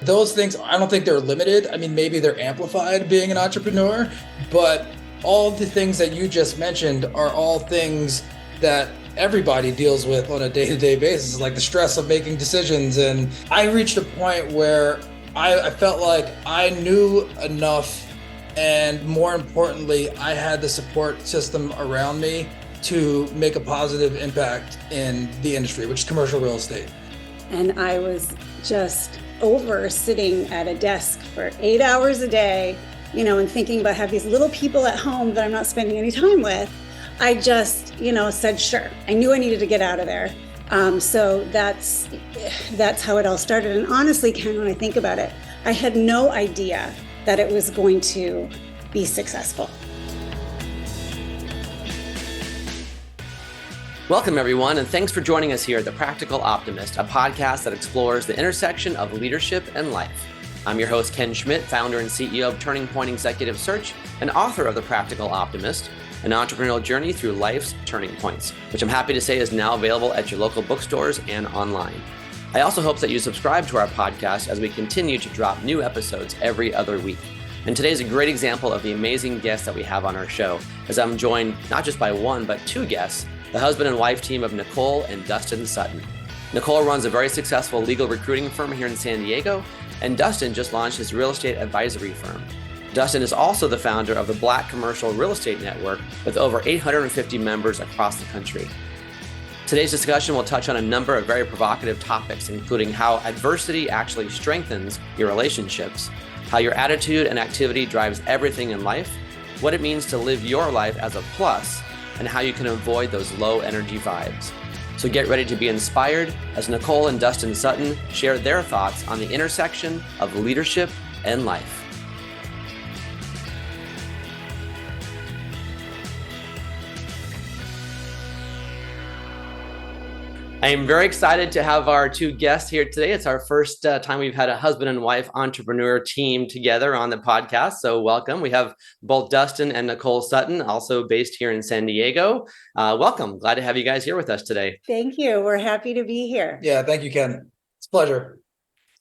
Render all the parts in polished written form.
Those things, I don't think they're limited. I mean, maybe they're amplified being an entrepreneur, but all the things that you just mentioned are all things that everybody deals with on a day-to-day basis, like the stress of making decisions. And I reached a point where I felt like I knew enough, and more importantly, I had the support system around me to make a positive impact in the industry, which is commercial real estate. And I was just over sitting at a desk for 8 hours a day, and thinking about having these little people at home that I'm not spending any time with. I just, said, sure. I knew I needed to get out of there. So that's how it all started. And honestly, Ken, when I think about it, I had no idea that it was going to be successful. Welcome, everyone, and thanks for joining us here at The Practical Optimist, a podcast that explores the intersection of leadership and life. I'm your host, Ken Schmitt, founder and CEO of Turning Point Executive Search and author of The Practical Optimist, an entrepreneurial journey through life's turning points, which I'm happy to say is now available at your local bookstores and online. I also hope that you subscribe to our podcast as we continue to drop new episodes every other week. And today is a great example of the amazing guests that we have on our show, as I'm joined not just by one, but two guests, the husband and wife team of Nicole and Dustin Sutton. Nicole runs a very successful legal recruiting firm here in San Diego, and Dustin just launched his real estate advisory firm. Dustin is also the founder of the Black Commercial Real Estate Network with over 850 members across the country. Today's discussion will touch on a number of very provocative topics, including how adversity actually strengthens your relationships, how your attitude and activity drives everything in life, what it means to live your life as a plus, and how you can avoid those low energy vibes. So get ready to be inspired as Nicole and Dustin Sutton share their thoughts on the intersection of leadership and life. I am very excited to have our two guests here today. It's our first time we've had a husband and wife entrepreneur team together on the podcast. So welcome. We have both Dustin and Nicole Sutton, also based here in San Diego. Welcome. Glad to have you guys here with us today. Thank you. We're happy to be here. Yeah, thank you, Ken. It's a pleasure.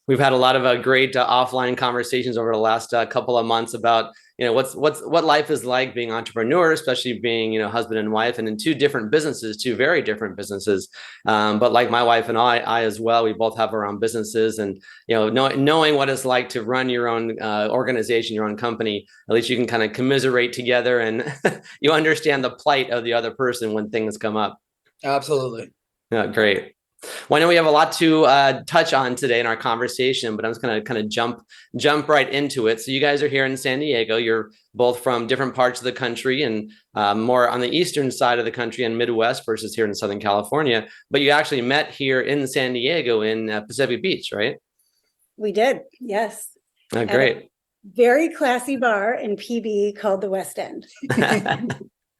We've had a lot of great offline conversations over the last couple of months about what life is like being entrepreneur, especially being husband and wife, and in two very different businesses. But like my wife and I as well, we both have our own businesses, and knowing what it's like to run your own organization, your own company, at least you can kind of commiserate together, and you understand the plight of the other person when things come up. Absolutely. Yeah, great. Well, I know we have a lot to touch on today in our conversation, but I'm just going to kind of jump right into it. So you guys are here in San Diego. You're both from different parts of the country, and more on the eastern side of the country and Midwest versus here in Southern California. But you actually met here in San Diego in Pacific Beach, right? We did, yes. Oh, great. Very classy bar in PB called the West End.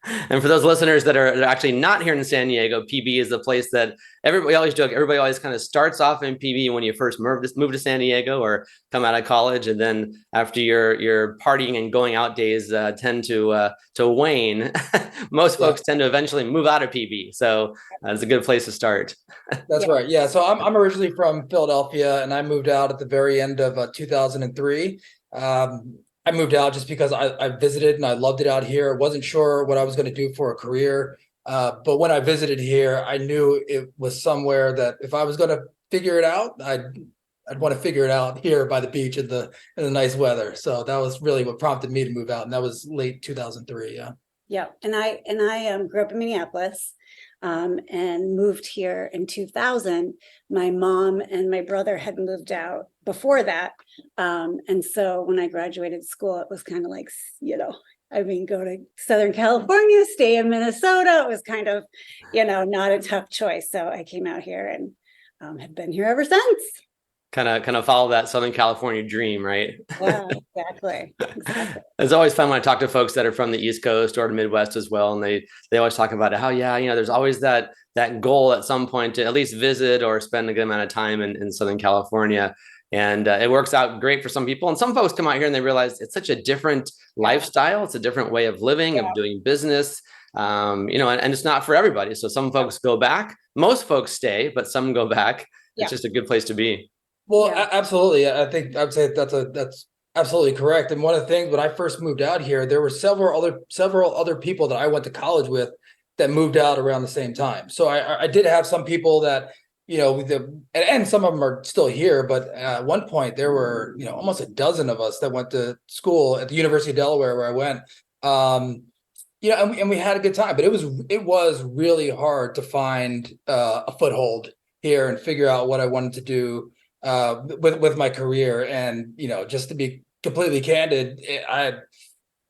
And for those listeners that are actually not here in San Diego, PB is the place that everybody always kind of starts off in PB when you first move to San Diego or come out of college. And then after your partying and going out days tend to wane, most folks tend to eventually move out of PB. So it's a good place to start. That's right. Yeah. So I'm originally from Philadelphia, and I moved out at the very end of 2003. I moved out just because I visited and I loved it out here. I wasn't sure what I was going to do for a career. But when I visited here, I knew it was somewhere that if I was going to figure it out, I'd want to figure it out here by the beach in the nice weather. So that was really what prompted me to move out. And that was late 2003. Yeah. Yeah. And I grew up in Minneapolis. And moved here in 2000. My mom and my brother had moved out before that. And so when I graduated school, it was kind of like, go to Southern California, stay in Minnesota. It was kind of, not a tough choice. So I came out here and have been here ever since. Kind of follow that Southern California dream, right? Yeah, exactly. It's always fun when I talk to folks that are from the East Coast or the Midwest as well, and they always talk about how there's always that goal at some point to at least visit or spend a good amount of time in Southern California. And it works out great for some people. And some folks come out here and they realize it's such a different lifestyle. It's a different way of living, of doing business, and it's not for everybody. So some folks go back. Most folks stay, but some go back. It's just a good place to be. Well, Yeah. absolutely. I think I'd say that's absolutely correct. And one of the things when I first moved out here, there were several other people that I went to college with that moved out around the same time. So I did have some people that, and some of them are still here, but at one point there were, almost a dozen of us that went to school at the University of Delaware where I went. And we had a good time, but it was really hard to find a foothold here and figure out what I wanted to do with my career. And just to be completely candid, I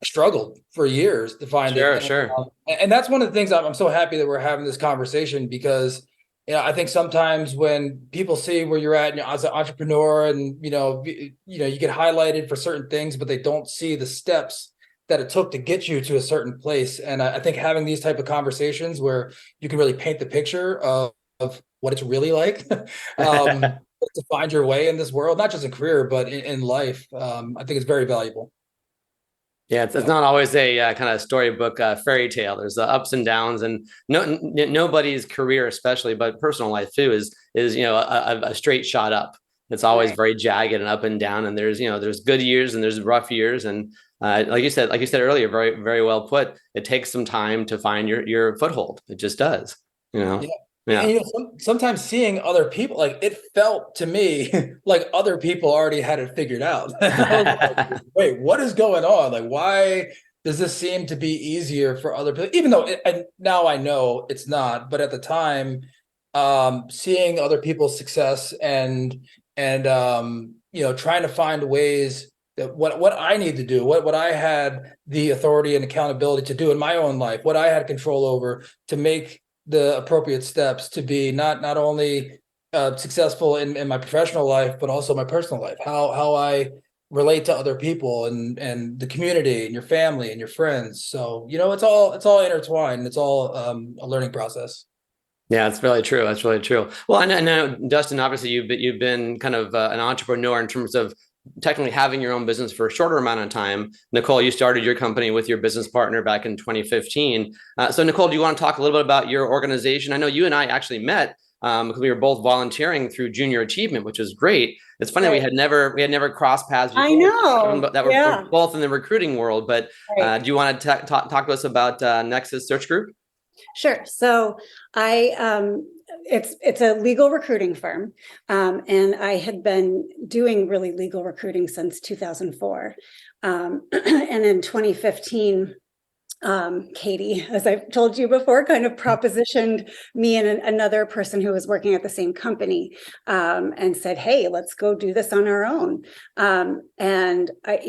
struggled for years to find it. Sure. And that's one of the things I'm so happy that we're having this conversation, because I think sometimes when people see where you're at as an entrepreneur, and you get highlighted for certain things, but they don't see the steps that it took to get you to a certain place. And I think having these type of conversations where you can really paint the picture of what it's really like to find your way in this world, not just in career, but in life, I think it's very valuable. Yeah, it's not always a kind of storybook fairy tale. There's the ups and downs, and nobody's career, especially, but personal life too, is a straight shot up. It's always very jagged and up and down. And there's good years and there's rough years. And like you said earlier, very, very well put. It takes some time to find your foothold. It just does. Yeah. And, sometimes seeing other people, like, it felt to me like other people already had it figured out. I was like, wait, what is going on? Like, why does this seem to be easier for other people? Even though now I know it's not, but at the time, seeing other people's success and trying to find ways that what I need to do, what I had the authority and accountability to do in my own life, what I had control over to make the appropriate steps to be not only successful in my professional life, but also my personal life, how I relate to other people and the community and your family and your friends. So, it's all intertwined. It's all a learning process. Yeah, that's really true. That's really true. Well, I know, Dustin, obviously you've been kind of an entrepreneur in terms of technically having your own business for a shorter amount of time. Nicole, you started your company with your business partner back in 2015. So Nicole, do you want to talk a little bit about your organization? I know you and I actually met because we were both volunteering through Junior Achievement, which is great. It's funny, we had never crossed paths before. I know. That we're both in the recruiting world, but do you want to talk to us about Nexus Search Group? Sure. So it's a legal recruiting firm, and I had been doing really legal recruiting since 2004, and in 2015, Katie, as I've told you before, kind of propositioned me and another person who was working at the same company, and said, "Hey, let's go do this on our own." And I,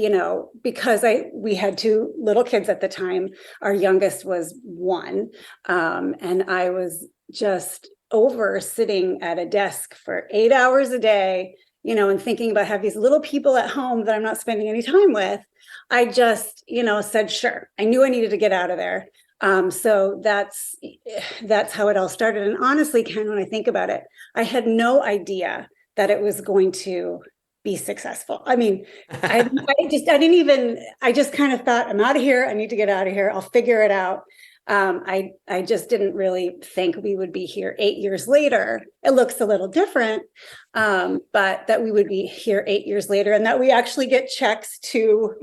because we had two little kids at the time, our youngest was 1, and I was just over sitting at a desk for 8 hours a day, and thinking about having these little people at home that I'm not spending any time with. I just, said, sure. I knew I needed to get out of there. So that's how it all started. And honestly, Ken, when I think about it, I had no idea that it was going to be successful. I mean, I just kind of thought, I'm out of here. I need to get out of here. I'll figure it out. I just didn't really think we would be here 8 years later. It looks a little different, but that we would be here 8 years later and that we actually get checks to,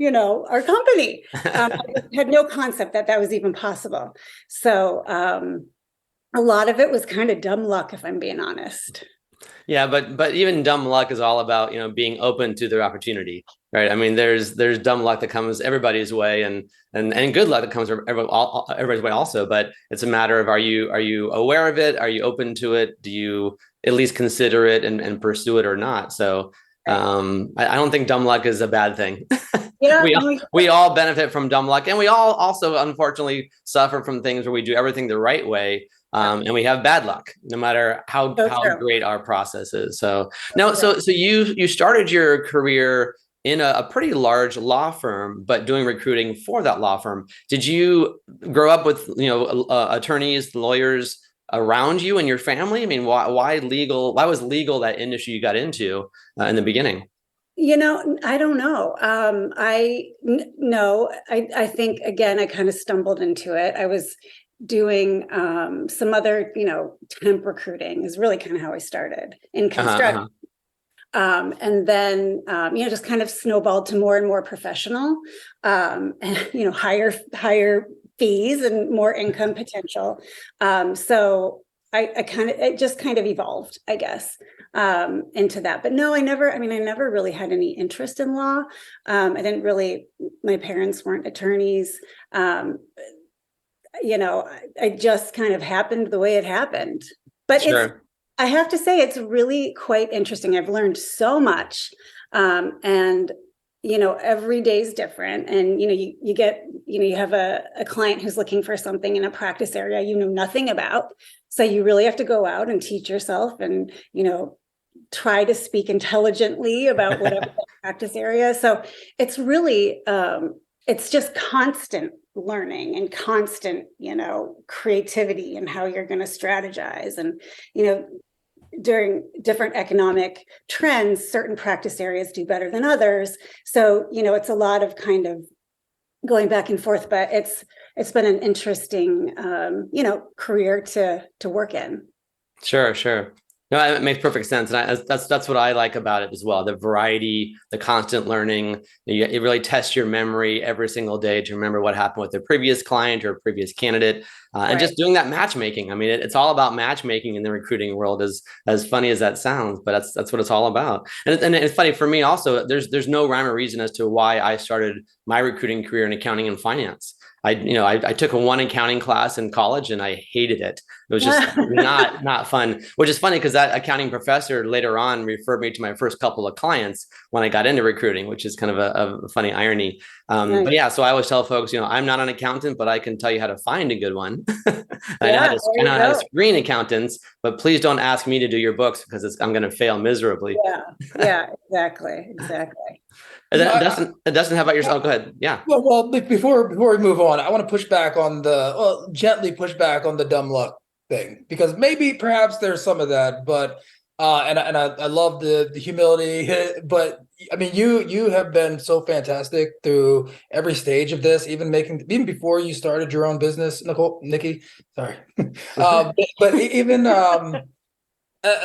our company. I had no concept that was even possible. So a lot of it was kind of dumb luck, if I'm being honest. Yeah, but even dumb luck is all about, being open to the opportunity, right? I mean, there's dumb luck that comes everybody's way, and good luck that comes everybody's way also. But it's a matter of, are you aware of it? Are you open to it? Do you at least consider it and pursue it or not? So I don't think dumb luck is a bad thing. Yeah, we all benefit from dumb luck, and we all also unfortunately suffer from things where we do everything the right way. And we have bad luck, no matter how great our process is. So no, so you started your career in a pretty large law firm, but doing recruiting for that law firm. Did you grow up with attorneys, lawyers around you and your family? I mean, why legal? Why was legal that industry you got into in the beginning? I don't know. I think, again, I kind of stumbled into it. I was doing some other, temp recruiting is really kind of how I started in construction. And then, just kind of snowballed to more and more professional, and, higher fees and more income potential. So it just kind of evolved, I guess, into that. But no, I never really had any interest in law. My parents weren't attorneys. It just kind of happened the way it happened. But Sure. I have to say, it's really quite interesting. I've learned so much. And every day is different. And, you have a client who's looking for something in a practice area you know nothing about. So you really have to go out and teach yourself and, try to speak intelligently about whatever practice area. So it's really, it's just constant learning and constant, creativity and how you're going to strategize. And, during different economic trends, certain practice areas do better than others. So, it's a lot of kind of going back and forth, but it's been an interesting, career to work in. Sure. No, it makes perfect sense. And that's what I like about it as well. The variety, the constant learning, it really tests your memory every single day to remember what happened with the previous client or previous candidate. And just doing that matchmaking. I mean, it's all about matchmaking in the recruiting world, as funny as that sounds, but that's what it's all about. And it's funny for me also, there's no rhyme or reason as to why I started my recruiting career in accounting and finance. I took one accounting class in college and I hated it. It was just not fun, which is funny because that accounting professor later on referred me to my first couple of clients when I got into recruiting, which is kind of a funny irony. But yeah, so I always tell folks, I'm not an accountant, but I can tell you how to find a good one. I know how to screen accountants, but please don't ask me to do your books because I'm going to fail miserably. Yeah, exactly. And then, Dustin, how about yourself? Oh, go ahead. Yeah. Well, before we move on, I want to gently push back on the dumb luck thing, because perhaps there's some of that, but I love the humility, but I mean, you have been so fantastic through every stage of this, even before you started your own business, Nikki, sorry. But even,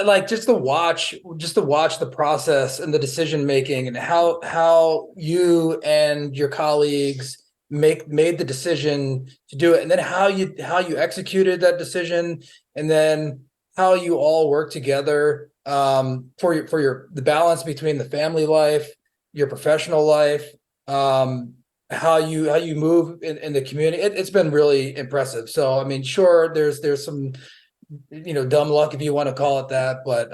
like just to watch the process and the decision making and how you and your colleagues made the decision to do it, and then how you executed that decision, and then how you all work together for the balance between the family life, your professional life, how you move in the community. It's been really impressive. So I mean, sure, there's some dumb luck, if you want to call it that, but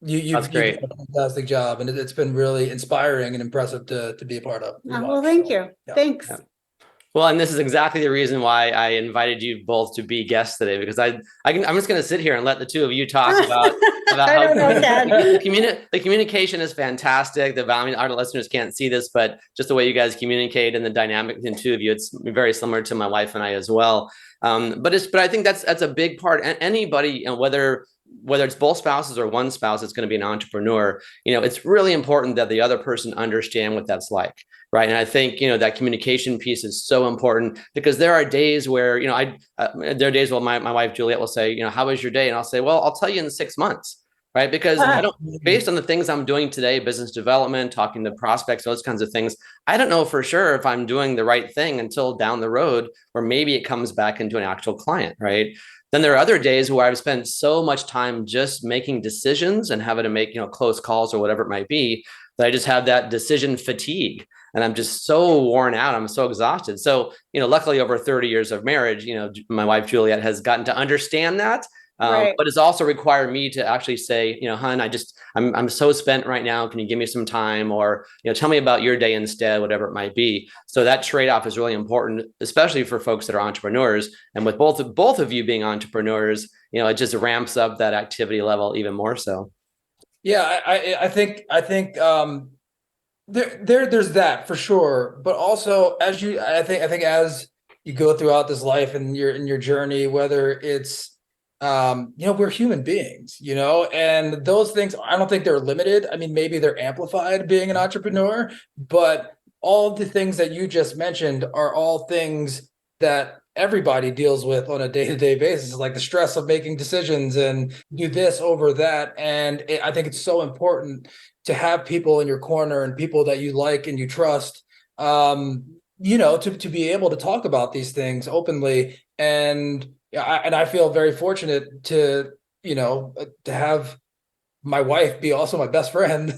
you've done a fantastic job, and it's been really inspiring and impressive to be a part of. Well, thank you. Yeah. Thanks. Yeah. Well, and this is exactly the reason why I invited you both to be guests today, because I'm just going to sit here and let the two of you talk about how the communication is fantastic. Our listeners can't see this, but just the way you guys communicate and the dynamic between the two of you, it's very similar to my wife and I as well. But I think that's a big part. And anybody, whether it's both spouses or one spouse that's going to be an entrepreneur, it's really important that the other person understand what that's like. Right. And I think, that communication piece is so important, because there are days where, there are days where my wife, Juliet, will say, how was your day? And I'll say, well, I'll tell you in 6 months. Right. Because based on the things I'm doing today, business development, talking to prospects, those kinds of things, I don't know for sure if I'm doing the right thing until down the road, or maybe it comes back into an actual client. Right. Then there are other days where I've spent so much time just making decisions and having to make, close calls or whatever it might be, that I just have that decision fatigue. And I'm just so worn out. I'm so exhausted. So, luckily over 30 years of marriage, my wife, Juliet, has gotten to understand that. But it's also required me to actually say, hon, I'm so spent right now. Can you give me some time? Or, tell me about your day instead, whatever it might be. So that trade-off is really important, especially for folks that are entrepreneurs. And with both of you being entrepreneurs, it just ramps up that activity level even more so. Yeah, I think there's that for sure. But also, I think as you go throughout this life and you're in your journey, whether it's we're human beings, and those things, I don't think they're limited. I mean, maybe they're amplified being an entrepreneur, but all the things that you just mentioned are all things that everybody deals with on a day-to-day basis, like the stress of making decisions and do this over that. And I think it's so important to have people in your corner and people that you like and you trust, to be able to talk about these things openly. And I feel very fortunate to have my wife be also my best friend,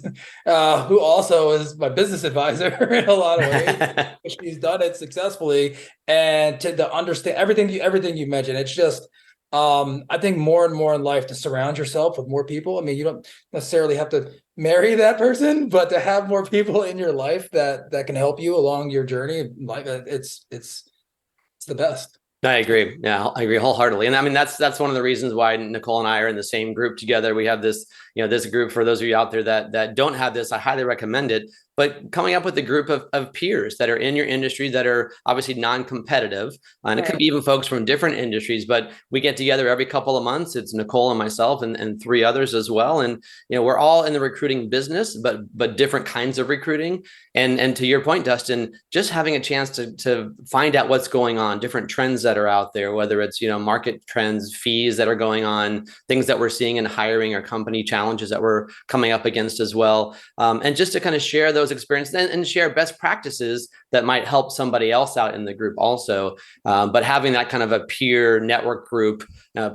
who also is my business advisor in a lot of ways. She's done it successfully, and to understand everything you mentioned. It's just, I think more and more in life to surround yourself with more people. I mean, you don't necessarily have to marry that person, but to have more people in your life that can help you along your journey in life, it's the best. I agree. Yeah, I agree wholeheartedly. And I mean, that's one of the reasons why Nicole and I are in the same group together. We have this, this group. For those of you out there that don't have this, I highly recommend it. But coming up with a group of peers that are in your industry that are obviously non-competitive, and it could be even folks from different industries, but we get together every couple of months. It's Nicole and myself and three others as well. And, we're all in the recruiting business, but different kinds of recruiting. And to your point, Dustin, just having a chance to find out what's going on, different trends that are out there, whether it's, market trends, fees that are going on, things that we're seeing in hiring or company challenges that we're coming up against as well. And just to kind of share those experiences and share best practices that might help somebody else out in the group also. But having that kind of a peer network group,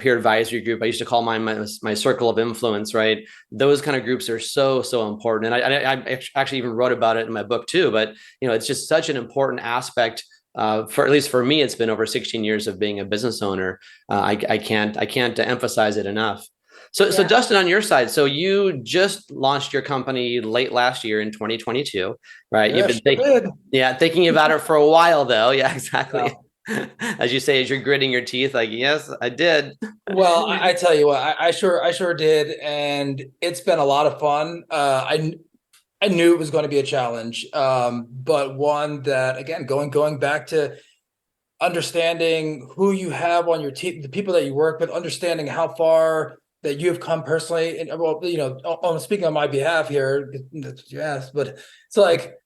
peer advisory group, I used to call mine my circle of influence, right? Those kind of groups are so, so important. And I actually even wrote about it in my book too, but it's just such an important aspect. For at least for me, it's been over 16 years of being a business owner. I can't emphasize it enough. So Dustin, on your side, so you just launched your company late last year in 2022, right? Yeah, You've been thinking about it for a while, though. Yeah, exactly. Yeah. As you say, as you're gritting your teeth, like, yes, I did. Well, I tell you what, I sure did, and it's been a lot of fun. I knew it was going to be a challenge, but one that, again, going back to understanding who you have on your team, the people that you work with, understanding how far that you have come personally. And well, I'm speaking on my behalf here, that's what you asked, but it's like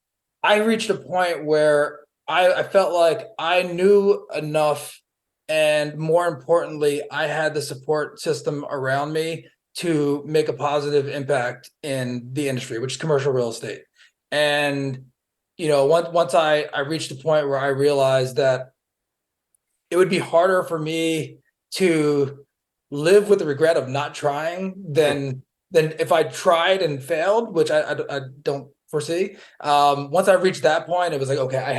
I reached a point where I felt like I knew enough, and more importantly, I had the support system around me to make a positive impact in the industry, which is commercial real estate. And once I reached a point where I realized that it would be harder for me to live with the regret of not trying than if I tried and failed, which I don't foresee. Once I reached that point, it was like, okay, I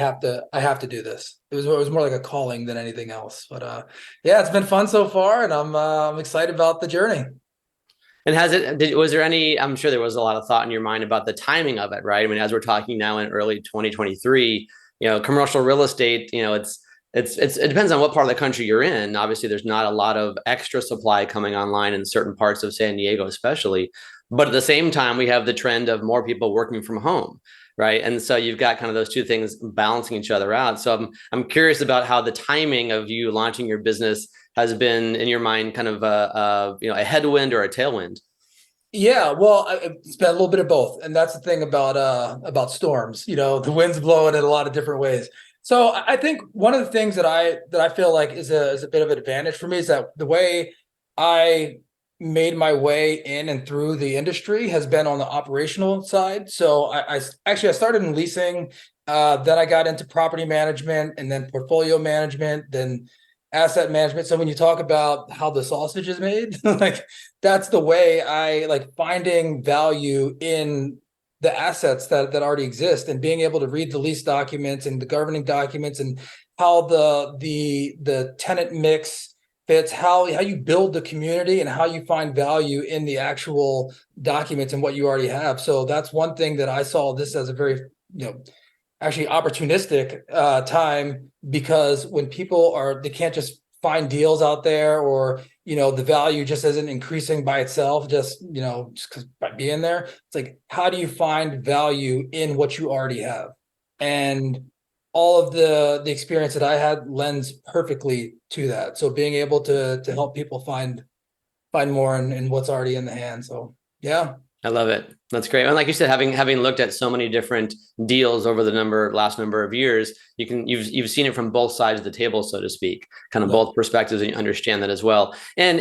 have to do this. It was more like a calling than anything else. But it's been fun so far, and I'm excited about the journey. And was there any, I'm sure there was a lot of thought in your mind about the timing of it, right? I mean, as we're talking now in early 2023, commercial real estate, it depends on what part of the country you're in. Obviously, there's not a lot of extra supply coming online in certain parts of San Diego, especially. But at the same time, we have the trend of more people working from home, right? And so you've got kind of those two things balancing each other out. So I'm curious about how the timing of you launching your business has been in your mind, kind of a headwind or a tailwind. Yeah, well, it's been a little bit of both, and that's the thing about storms. The wind's blowing in a lot of different ways. So I think one of the things that I feel like is a bit of an advantage for me is that the way I made my way in and through the industry has been on the operational side. So I started in leasing, then I got into property management, and then portfolio management, then asset management. So when you talk about how the sausage is made, like that's the way I like finding value in the assets that already exist, and being able to read the lease documents and the governing documents, and how the tenant mix fits, how you build the community, and how you find value in the actual documents and what you already have. So that's one thing that I saw this as a very, actually opportunistic time, because when people they can't just find deals out there, or the value just isn't increasing by itself, just because by being there. It's like, how do you find value in what you already have? And all of the experience that I had lends perfectly to that. So being able to help people find more in what's already in the hand. So yeah. I love it. That's great. And like you said, having looked at so many different deals over the last number of years, you've seen it from both sides of the table, so to speak, kind of both perspectives, and you understand that as well. And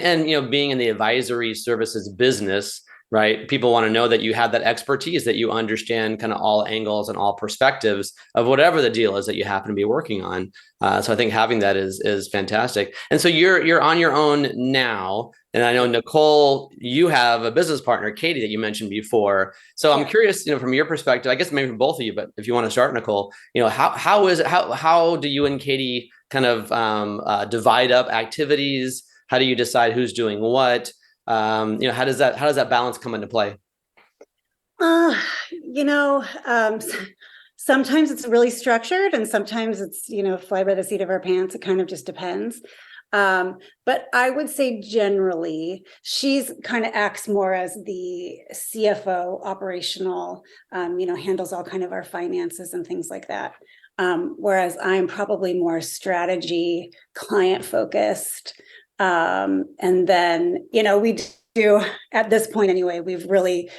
being in the advisory services business, right? People want to know that you have that expertise, that you understand kind of all angles and all perspectives of whatever the deal is that you happen to be working on. So I think having that is fantastic. And so you're on your own now. And I know, Nicole, you have a business partner, Katie, that you mentioned before. So I'm curious, from your perspective, I guess maybe from both of you, but if you want to start, Nicole, how do you and Katie kind of divide up activities? How do you decide who's doing what? How does that balance come into play? Sometimes it's really structured and sometimes it's, fly by the seat of our pants. It kind of just depends. But I would say generally, she's kind of acts more as the CFO, operational, handles all kind of our finances and things like that. Whereas I'm probably more strategy, client focused. And then, we do at this point anyway, we really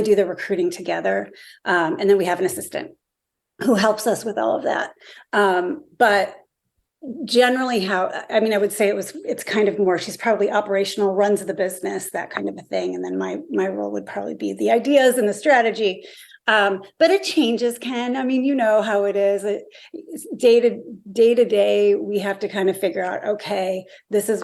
do the recruiting together. And then we have an assistant who helps us with all of that. But generally I would say it's kind of more, she's probably operational, runs the business, that kind of a thing. And then my role would probably be the ideas and the strategy. But it changes, Ken. You know how it is. Day to day, we have to kind of figure out, okay, this is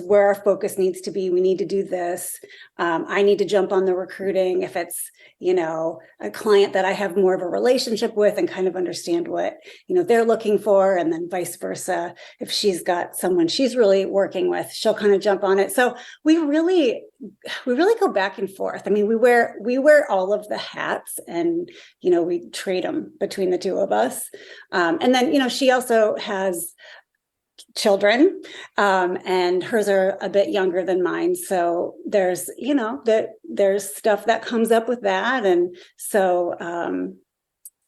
where our focus needs to be. We need to do this. I need to jump on the recruiting if it's, a client that I have more of a relationship with and kind of understand what, they're looking for. And then vice versa. If she's got someone she's really working with, she'll kind of jump on it. So we really go back and forth. We wear all of the hats and, we trade them between the two of us. And then, she also has children, and hers are a bit younger than mine. So there's, there's stuff that comes up with that. And so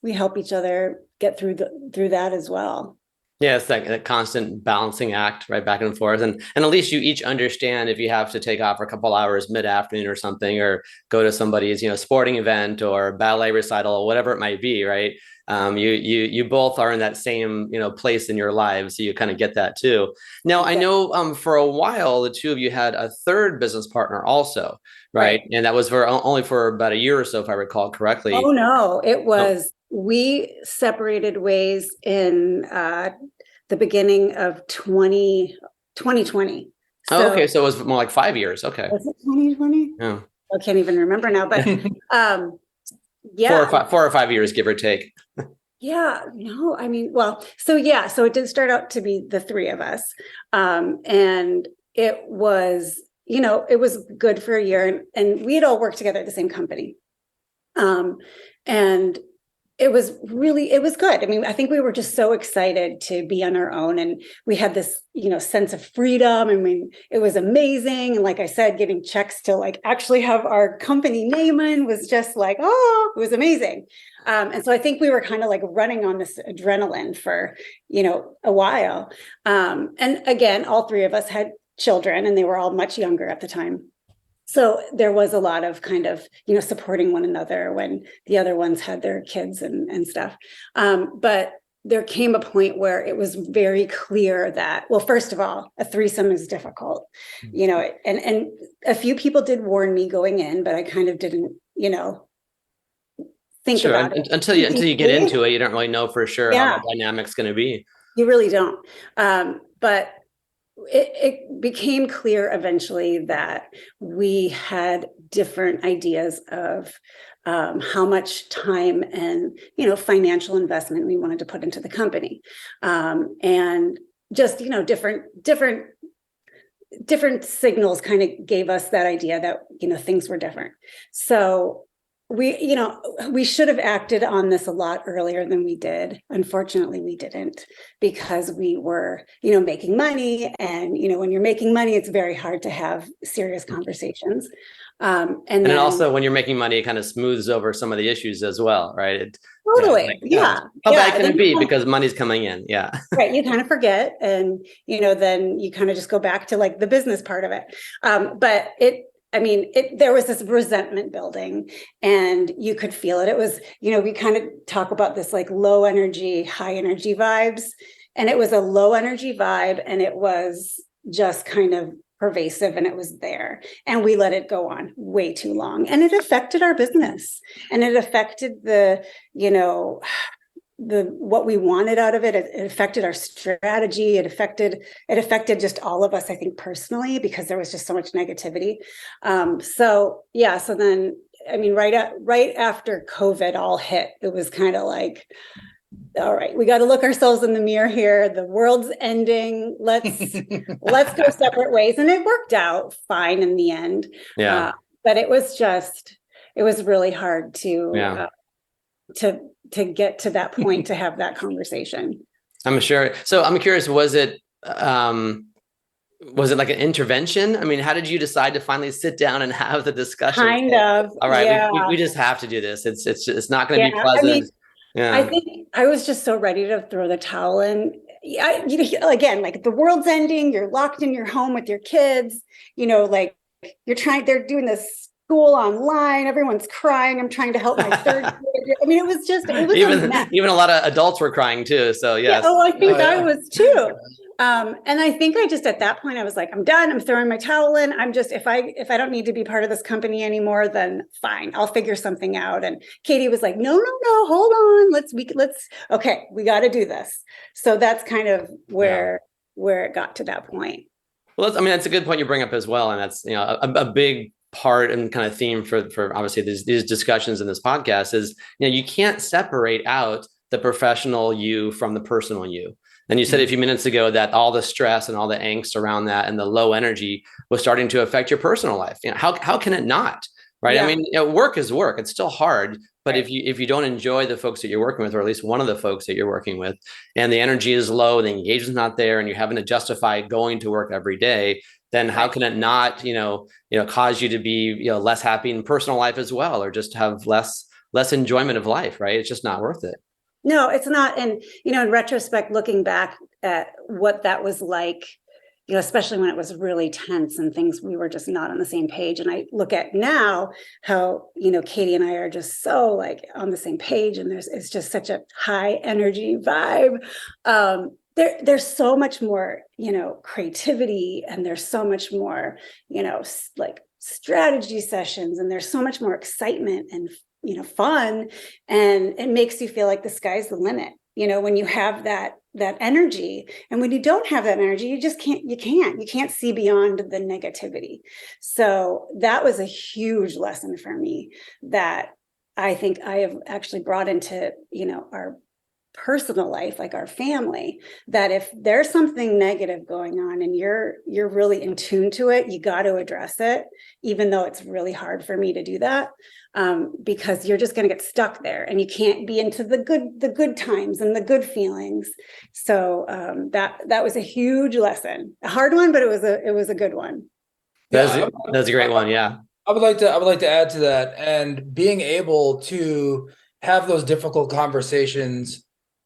we help each other get through that as well. Yeah, it's that constant balancing act, right, back and forth. And at least you each understand if you have to take off for a couple hours mid-afternoon or something, or go to somebody's, sporting event or ballet recital or whatever it might be, right? You both are in that same, place in your lives. So you kind of get that too. Now, I know for a while, the two of you had a third business partner also, right? And that was only for about a year or so, if I recall correctly. Oh, no, it was. We separated ways in the beginning of 2020. So, okay. So it was more like 5 years. Okay. Was it 2020? Yeah. I can't even remember now, but yeah. 4 or 5 years, give or take. Yeah, no, so it did start out to be the three of us. And it was, it was good for a year, and we had all worked together at the same company. And it was good. I think we were just so excited to be on our own, and we had this, sense of freedom. It was amazing. And like I said, getting checks to like actually have our company name in was just like, oh, it was amazing. And so I think we were kind of like running on this adrenaline for, a while. And again, all three of us had children, and they were all much younger at the time. So there was a lot of kind of, supporting one another when the other ones had their kids and stuff. But there came a point where it was very clear that, well, first of all, a threesome is difficult, and a few people did warn me going in, but I kind of didn't, think about it. Until you get into it, you don't really know for sure how the dynamic's going to be. You really don't. But it became clear eventually that we had different ideas of how much time and, financial investment we wanted to put into the company. And just, different signals kind of gave us that idea that, things were different. So we should have acted on this a lot earlier than we did. Unfortunately, we didn't, because we were, making money. And, when you're making money, it's very hard to have serious conversations. And then also when you're making money, it kind of smooths over some of the issues as well, right? Totally. How bad can it be? Because money's coming in. Yeah. Right. You kind of forget. And, then you kind of just go back to like the business part of it. But I mean, there was this resentment building, and you could feel it. It was, we kind of talk about this like low energy, high energy vibes, and it was a low energy vibe, and it was just kind of pervasive, and it was there, and we let it go on way too long, and it affected our business, and it affected what we wanted out of it. It affected our strategy. It affected just all of us, I think, personally, because there was just so much negativity. So then, I mean, right after COVID all hit, it was kind of like, all right, we got to look ourselves in the mirror here. The world's ending. Let's go separate ways. And it worked out fine in the end. Yeah. But it was really hard to get to that point, to have that conversation. I'm sure. So I'm curious, was it like an intervention? I mean, how did you decide to finally sit down and have the discussion? Kind of. All right, yeah. we just have to do this. It's not going to be pleasant. I mean, I think I was just so ready to throw the towel in. Again, like the world's ending, you're locked in your home with your kids, like they're doing this school online, everyone's crying. I'm trying to help my third grade. I mean, it was even a lot of adults were crying too. So yes. Yeah, I think I was too. And I think I just, at that point, I was like, I'm done. I'm throwing my towel in. I'm just, if I don't need to be part of this company anymore, then fine, I'll figure something out. And Katie was like, no, hold on. Okay, we got to do this. So that's kind of where it got to that point. Well, that's a good point you bring up as well. And that's, a big part and kind of theme for obviously these discussions in this podcast is, you can't separate out the professional you from the personal you. And you said a few minutes ago that all the stress and all the angst around that and the low energy was starting to affect your personal life. How can it not? Right. Yeah. I mean, work is work. It's still hard. But right. if you don't enjoy the folks that you're working with, or at least one of the folks that you're working with, and the energy is low, the engagement's not there, and you're having to justify going to work every day, then how can it not, cause you to be, less happy in personal life as well, or just have less enjoyment of life, right? It's just not worth it. No, it's not. And, in retrospect, looking back at what that was like, especially when it was really tense and things, we were just not on the same page. And I look at now how, Katie and I are just so like on the same page, and it's just such a high energy vibe. There's so much more, creativity, and there's so much more, like strategy sessions, and there's so much more excitement and, fun, and it makes you feel like the sky's the limit, when you have that energy. And when you don't have that energy, you can't see beyond the negativity. So that was a huge lesson for me that I think I have actually brought into, our personal life, like our family, that if there's something negative going on and you're really in tune to it, you got to address it, even though it's really hard for me to do that, because you're just going to get stuck there, and you can't be into the good times and the good feelings. So that was a huge lesson, a hard one, but it was a good one. That's a great one. Yeah. I would like to add to that, and being able to have those difficult conversations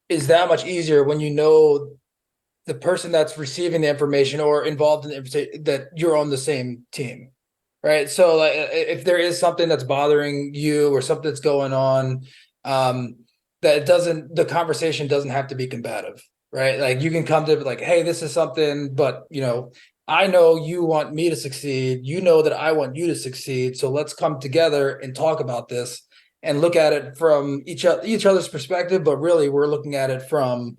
is that much easier when the person that's receiving the information or involved in the information, that you're on the same team, right? So like, if there is something that's bothering you or something that's going on, the conversation doesn't have to be combative, right? Like you can come to like, hey, this is something, but I know you want me to succeed. You know that I want you to succeed. So let's come together and talk about this and look at it from each other's perspective, but really we're looking at it from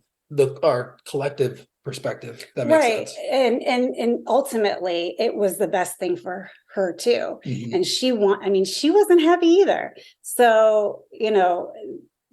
our collective perspective. That makes sense. And ultimately it was the best thing for her too. Mm-hmm. And she wasn't happy either. So,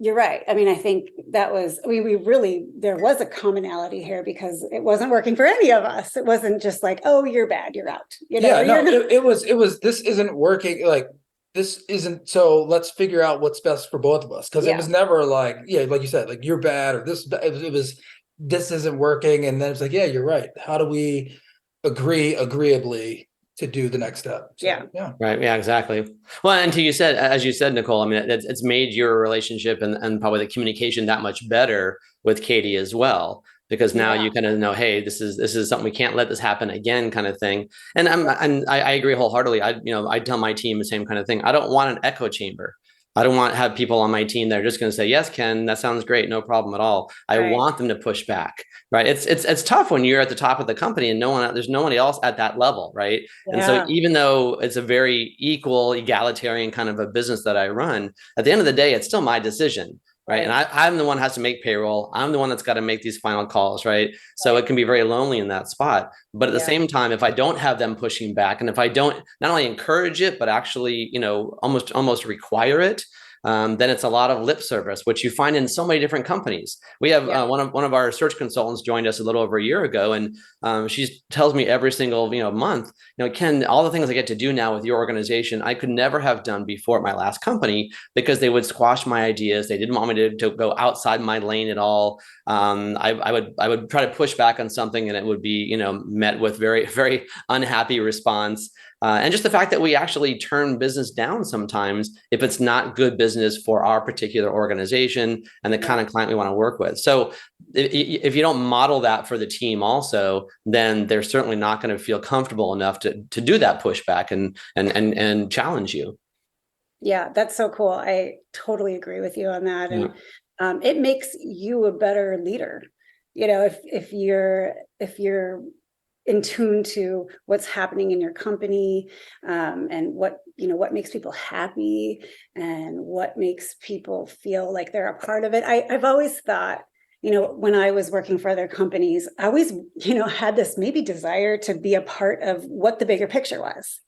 you're right. I mean, I think there was a commonality here, because it wasn't working for any of us. It wasn't just like, oh, you're bad, you're out. It was, this isn't working. Like, this isn't, so let's figure out what's best for both of us. Cause it was never like, like you said, like you're bad or this, it was, this isn't working. And then it's like, yeah, you're right. How do we agree agreeably to do the next step? So, yeah. Right. Yeah, exactly. Well, and as you said, Nicole, I mean, it's made your relationship and probably the communication that much better with Katie as well. because now Yeah. you kind of know, hey, this is something, we can't let this happen again, kind of thing. And I agree wholeheartedly. I tell my team the same kind of thing. I don't want an echo chamber. I don't want to have people on my team that are just going to say, yes, Ken, that sounds great, no problem at all. I want them to push back, right? It's tough when you're at the top of the company and there's no one else at that level, right? Yeah. And so even though it's a very equal, egalitarian kind of a business that I run, at the end of the day, it's still my decision. Right. And I'm the one who has to make payroll. I'm the one that's got to make these final calls. Right. So it can be very lonely in that spot. But at the same time, if I don't have them pushing back, and if I don't not only encourage it, but actually, almost require it, then it's a lot of lip service, which you find in so many different companies. We have one of our search consultants joined us a little over a year ago, and she tells me every single month, Ken, all the things I get to do now with your organization, I could never have done before at my last company, because they would squash my ideas. They didn't want me to go outside my lane at all. I would try to push back on something, and it would be met with very, very unhappy response. And just the fact that we actually turn business down sometimes if it's not good business for our particular organization and the kind of client we want to work with. So if you don't model that for the team also, then they're certainly not going to feel comfortable enough to do that pushback and challenge you. Yeah, that's so cool. I totally agree with you on that. And it makes you a better leader. If you're in tune to what's happening in your company, and what makes people happy and what makes people feel like they're a part of it. I've always thought, when I was working for other companies, I always, had this maybe desire to be a part of what the bigger picture was.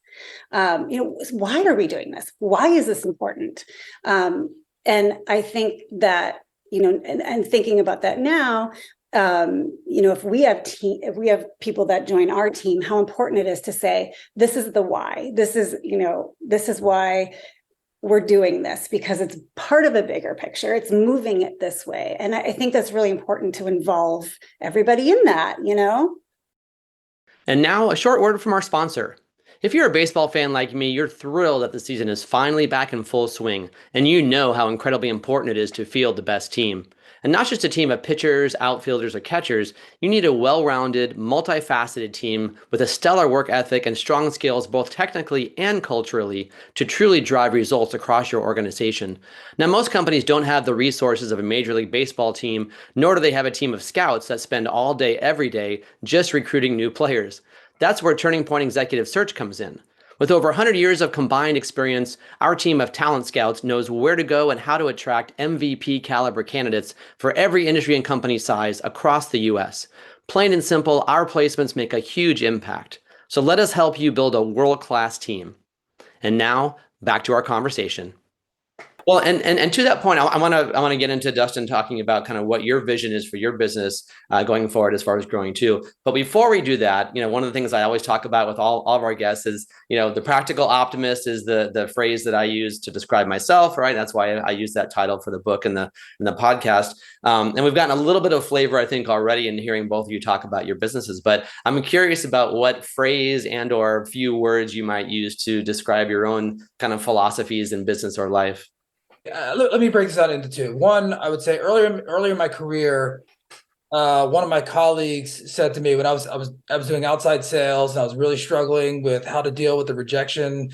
Why are we doing this? Why is this important? And I think that, and thinking about that now, if we have people that join our team, how important it is to say, this is the why. This is why we're doing this, because it's part of a bigger picture. It's moving it this way. And I think that's really important to involve everybody in that, And now a short word from our sponsor. If you're a baseball fan like me, you're thrilled that the season is finally back in full swing, and you know how incredibly important it is to field the best team. And not just a team of pitchers, outfielders, or catchers, you need a well-rounded, multifaceted team with a stellar work ethic and strong skills both technically and culturally to truly drive results across your organization. Now, most companies don't have the resources of a Major League Baseball team, nor do they have a team of scouts that spend all day, every day, just recruiting new players. That's where Turning Point Executive Search comes in. With over 100 years of combined experience, our team of talent scouts knows where to go and how to attract MVP caliber candidates for every industry and company size across the US. Plain and simple, our placements make a huge impact. So let us help you build a world-class team. And now, back to our conversation. Well, and to that point, I want to get into Dustin talking about kind of what your vision is for your business going forward as far as growing too. But before we do that, one of the things I always talk about with all of our guests is, the practical optimist is the phrase that I use to describe myself, right? That's why I use that title for the book and the podcast. And we've gotten a little bit of flavor, I think, already in hearing both of you talk about your businesses. But I'm curious about what phrase and or few words you might use to describe your own kind of philosophies in business or life. Let me break this out into two. One, I would say earlier in my career, one of my colleagues said to me when I was doing outside sales and I was really struggling with how to deal with the rejection,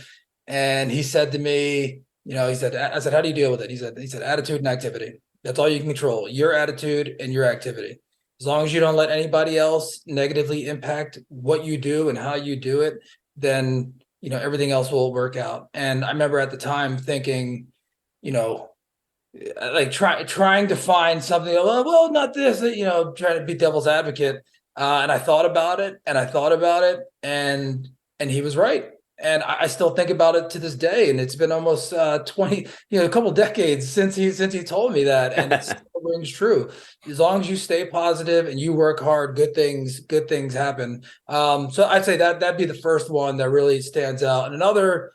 and he said to me, I said, how do you deal with it? He said, attitude and activity. That's all you can control, your attitude and your activity. As long as you don't let anybody else negatively impact what you do and how you do it, then everything else will work out. And I remember at the time thinking, like trying to find something, well, not this, trying to be devil's advocate. And I thought about it and he was right. And I still think about it to this day. And it's been almost 20, a couple decades since he told me that. And it still rings true. As long as you stay positive and you work hard, good things happen. So I'd say that'd be the first one that really stands out. And another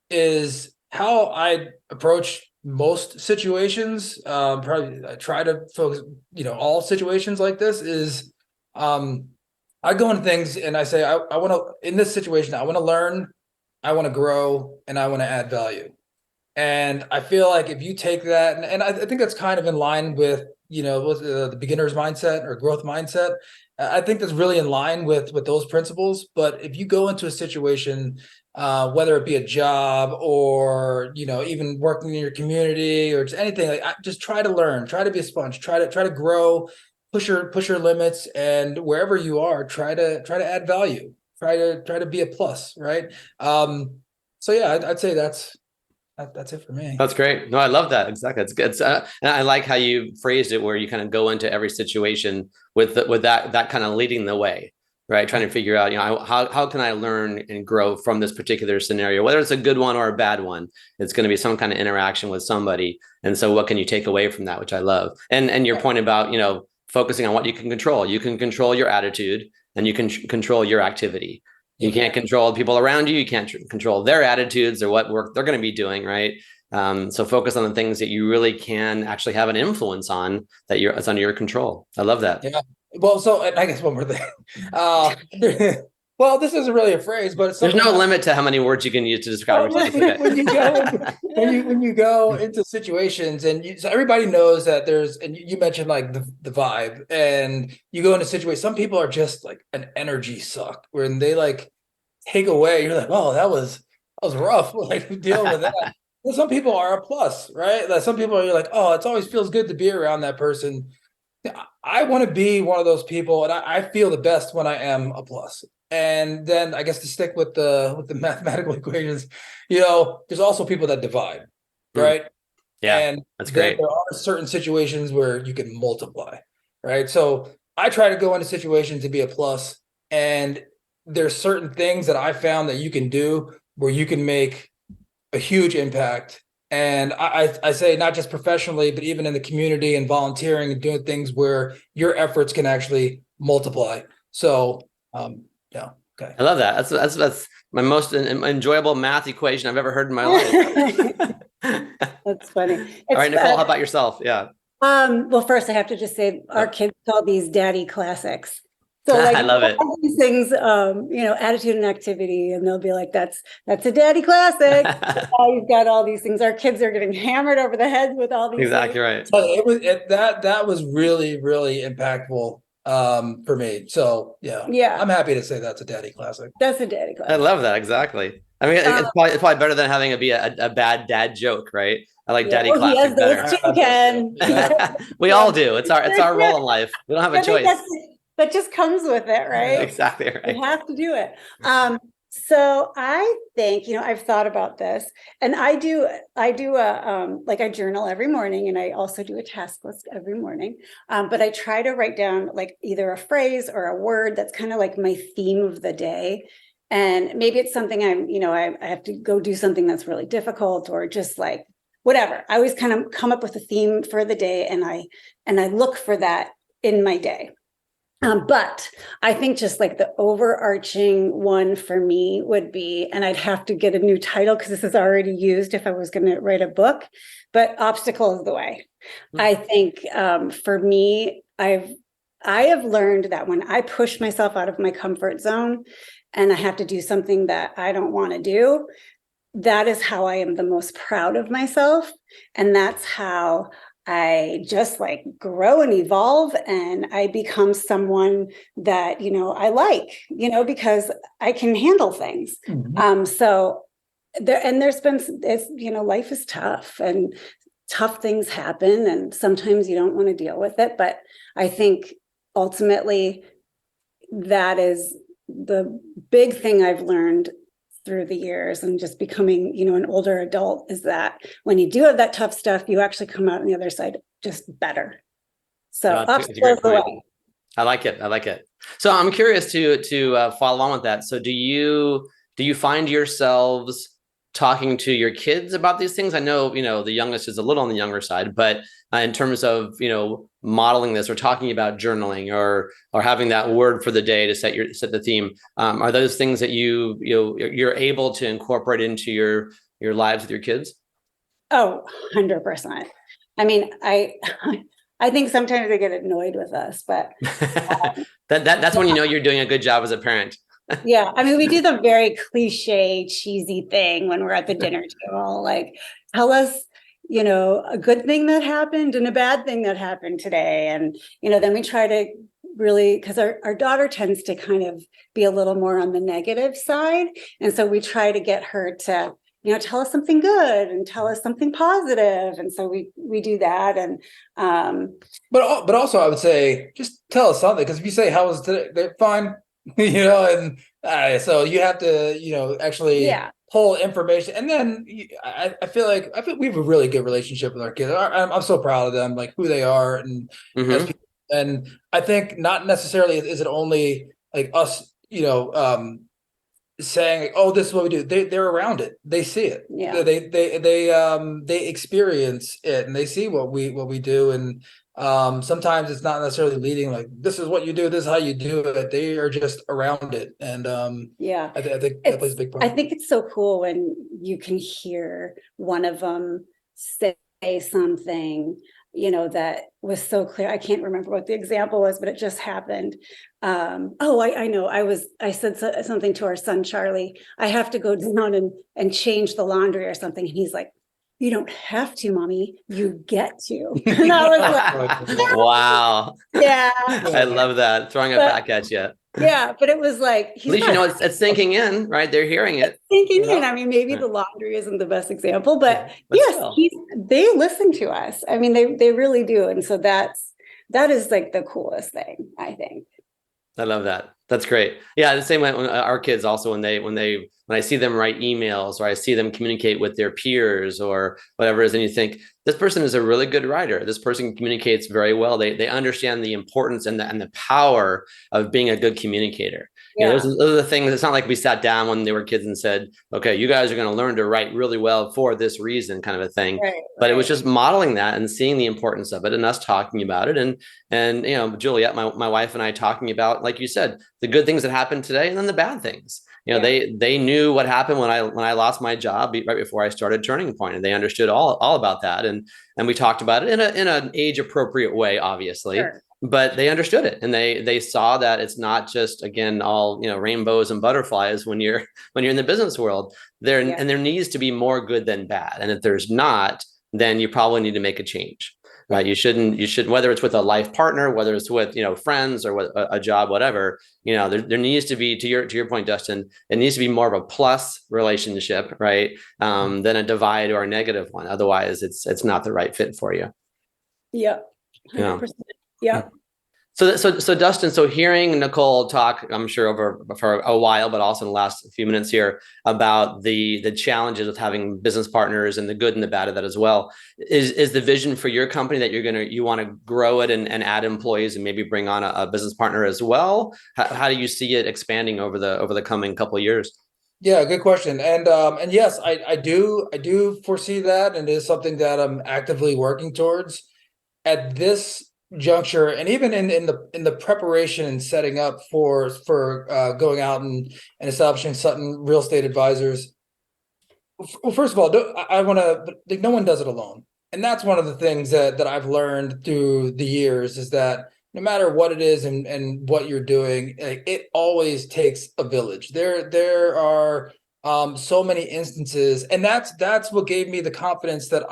is how I approach most situations. Probably I try to focus, all situations like this is, I go into things and I say, I want to, in this situation, I want to learn, I want to grow, and I want to add value. And I feel like if you take that, and I think that's kind of in line with with the beginner's mindset or growth mindset. I think that's really in line with those principles. But if you go into a situation, whether it be a job or even working in your community or just anything, like just try to learn, try to be a sponge, try to grow, push your limits, and wherever you are, try to add value, try to be a plus, right? So yeah, I'd say that's it for me. That's great. No, I love that. Exactly. It's good. And I like how you phrased it, where you kind of go into every situation with that kind of leading the way, right? Trying to figure out, how can I learn and grow from this particular scenario, whether it's a good one or a bad one. It's going to be some kind of interaction with somebody. And so what can you take away from that, which I love. And your point about, focusing on what you can control. You can control your attitude and you can control your activity. You can't control people around you. You can't control their attitudes or what work they're going to be doing, right? So focus on the things that you really can actually have an influence on, it's under your control. I love that. Yeah. Well, so I guess one more thing. Well, this isn't really a phrase, but there's no limit to how many words you can use to describe yourself. When you go into situations, so everybody knows that and you mentioned like the vibe, and you go into situations. Some people are just like an energy suck, when they like take away. You're like, oh, that was rough. Like deal with that. And some people are a plus, right? Like some people you're like, oh, it always feels good to be around that person. I want to be one of those people, and I feel the best when I am a plus. And then I guess to stick with the mathematical equations, there's also people that divide, right? Yeah, and that's great. There are certain situations where you can multiply, right? So I try to go into situations to be a plus, and there's certain things that I found that you can do where you can make a huge impact. And I say not just professionally, but even in the community and volunteering and doing things where your efforts can actually multiply. So, yeah. Okay. I love that. That's my most enjoyable math equation I've ever heard in my life. That's funny. All right, Nicole, how about yourself? Yeah. Well, first I have to just say our kids call these daddy classics. So like I love it. These things, attitude and activity, and they'll be like, that's a daddy classic. You've got all these things. Our kids are getting hammered over the heads with all these exactly things. Right. That was really, really impactful for me. So yeah, I'm happy to say that's a daddy classic. That's a daddy classic. I love that. Exactly. I mean, it's probably better than having it be a bad dad joke, right? I like daddy classic better. Those too, Ken. We all do. It's our role in life. We don't have a choice. That just comes with it, right? Exactly right. You have to do it. So I think, I've thought about this, and I do I journal every morning, and I also do a task list every morning. But I try to write down like either a phrase or a word that's kind of like my theme of the day. And maybe it's something I have to go do something that's really difficult, or just like whatever. I always kind of come up with a theme for the day, and I look for that in my day. But I think just like the overarching one for me would be, and I'd have to get a new title because this is already used if I was going to write a book, but obstacle is the way. I think for me, I have learned that when I push myself out of my comfort zone and I have to do something that I don't want to do, that is how I am the most proud of myself. And that's how I just like grow and evolve, and I become someone that, I like, because I can handle things. So there's been, life is tough, and tough things happen, and sometimes you don't want to deal with it. But I think ultimately that is the big thing I've learned through the years, and just becoming, an older adult, is that when you do have that tough stuff, you actually come out on the other side just better. So that's a great point. I like it. So I'm curious to follow on with that. So do you find yourselves talking to your kids about these things? I know, the youngest is a little on the younger side, but in terms of, modeling this or talking about journaling or having that word for the day to set the theme, are those things that you're able to incorporate into your lives with your kids? Oh, 100%. I mean, I think sometimes they get annoyed with us, but that's when you're doing a good job as a parent. Yeah. I mean, we do the very cliche, cheesy thing when we're at the dinner table, like, tell us, a good thing that happened and a bad thing that happened today. And, then we try to really, because our daughter tends to kind of be a little more on the negative side. And so we try to get her to, tell us something good and tell us something positive. And so we do that. And but also I would say just tell us something, because if you say how was today, they're fine, and so you have to actually pull information, and then I feel we have a really good relationship with our kids. I'm so proud of them, like who they are, and as people, and I think not necessarily is it only like us, saying like, oh, this is what we do. They're around it. They see it. Yeah. They experience it, and they see what we do. And sometimes it's not necessarily leading like, this is what you do, this is how you do it. They are just around it. And I think that plays a big part. I think it's so cool when you can hear one of them say something that was so clear. I can't remember what the example was, but it just happened. I know. I said something to our son, Charlie, I have to go down and change the laundry or something. And he's like, you don't have to, mommy, you get to. And I was like, wow. Yeah. I love that. Throwing it back at you. Yeah, but it was like, at least it's sinking in, right? They're hearing it. Sinking in. I mean, maybe the laundry isn't the best example, but yes, they listen to us. I mean, they really do. And so that is like the coolest thing, I think. I love that. That's great. Yeah, the same way when our kids also, when I see them write emails, or I see them communicate with their peers or whatever it is, and you think, this person is a really good writer. This person communicates very well. They understand the importance and the power of being a good communicator. Yeah. Those are the things. It's not like we sat down when they were kids and said, okay, you guys are going to learn to write really well for this reason, kind of a thing. But it was just modeling that and seeing the importance of it, and us talking about it. And Juliet, my wife, and I talking about, like you said, the good things that happened today and then the bad things. They knew what happened when I lost my job right before I started Turning Point, and they understood all about that. And we talked about it in an age appropriate way, obviously. Sure. But they understood it, and they saw that it's not just, again, all rainbows and butterflies when you're in the business world. And there needs to be more good than bad. And if there's not, then you probably need to make a change. Right? You should, whether it's with a life partner, whether it's with friends, or with a job, whatever. There needs to be, to your point, Dustin, it needs to be more of a plus relationship, right, than a divide or a negative one. Otherwise, it's not the right fit for you. Yeah. 100%. Yeah. So Dustin, hearing Nicole talk, I'm sure for a while, but also in the last few minutes here, about the challenges with having business partners and the good and the bad of that as well, is the vision for your company that you want to grow it and add employees and maybe bring on a business partner as well? How do you see it expanding over the coming couple of years? Yeah, good question. And yes, I do foresee that, and it is something that I'm actively working towards at this juncture, and even in the preparation and setting up for going out and establishing Sutton Real Estate Advisors. Well, first of all, I want to, no one does it alone, and that's one of the things that I've learned through the years, is that no matter what it is and what you're doing, it always takes a village. There are so many instances, and that's what gave me the confidence that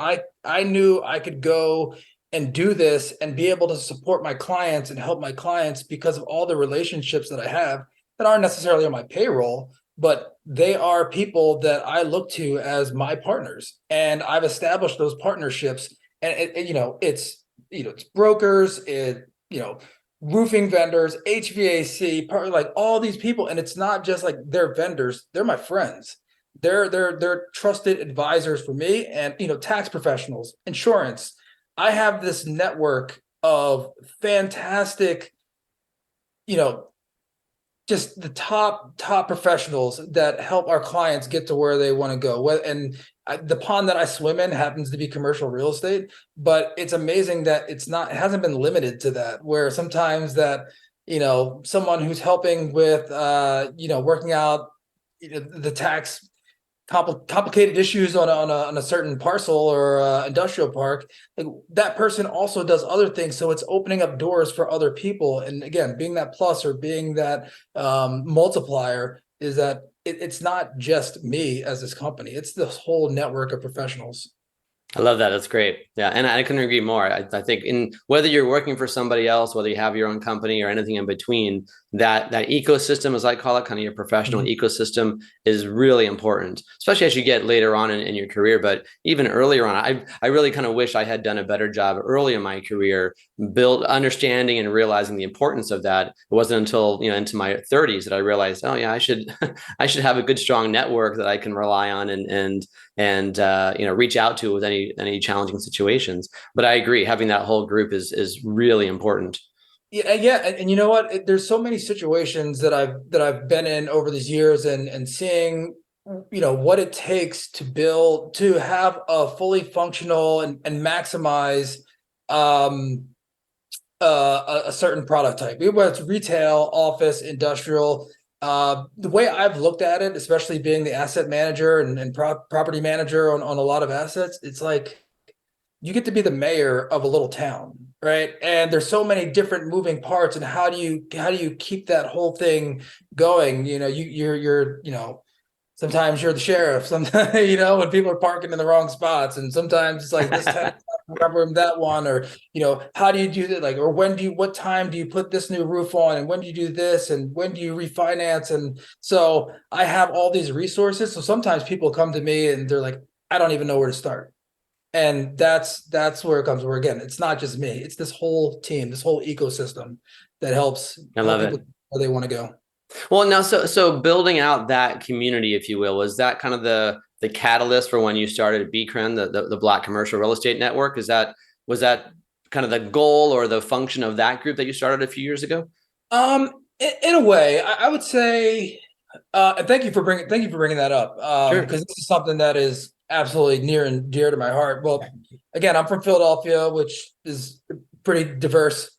I knew I could go and do this and be able to support my clients and help my clients, because of all the relationships that I have that aren't necessarily on my payroll, but they are people that I look to as my partners. And I've established those partnerships, and it's brokers, roofing vendors, HVAC, like all these people. And it's not just like they're vendors, they're my friends. They're trusted advisors for me, and tax professionals, insurance. I have this network of fantastic, just the top professionals that help our clients get to where they want to go. And the pond that I swim in happens to be commercial real estate, but it's amazing that it hasn't been limited to that, where sometimes that, someone who's helping with, working out, the tax complicated issues on a certain parcel or industrial park, like that person also does other things. So it's opening up doors for other people. And again, being that plus, or being that multiplier, is that it's not just me as this company, it's this whole network of professionals. I love that. That's great. Yeah. And I couldn't agree more. I think in whether you're working for somebody else, whether you have your own company or anything in between, that ecosystem, as I call it, kind of your professional ecosystem, is really important, especially as you get later on in your career. But even earlier on, I really kind of wish I had done a better job early in my career, build understanding and realizing the importance of that. It wasn't until, into my 30s that I realized, oh yeah, I should I should have a good, strong network that I can rely on and reach out to with any challenging situations. But I agree, having that whole group is really important. Yeah, and you know what? There's so many situations that I've been in over these years, and seeing what it takes to have a fully functional and maximize um a certain product type, whether it's retail, office, industrial. The way I've looked at it, especially being the asset manager and property manager on a lot of assets, it's like you get to be the mayor of a little town, right? And there's so many different moving parts, and how do you keep that whole thing going? You're sometimes you're the sheriff. Sometimes, when people are parking in the wrong spots, and sometimes it's like this time remember that one, or how do you do that? Like, or what time do you put this new roof on, and when do you do this, and when do you refinance? And so I have all these resources. So sometimes people come to me and they're like, I don't even know where to start. And that's where it comes. Where again, it's not just me; it's this whole team, this whole ecosystem that helps I help love people it. where they want to go. Well, now, so building out that community, if you will, was that kind of the catalyst for when you started BCREN, the Black Commercial Real Estate Network? Was that kind of the goal or the function of that group that you started a few years ago? In a way, I would say, and thank you for bringing that up, Sure. because this is something that is absolutely near and dear to my heart. Well, again, I'm from Philadelphia, which is a pretty diverse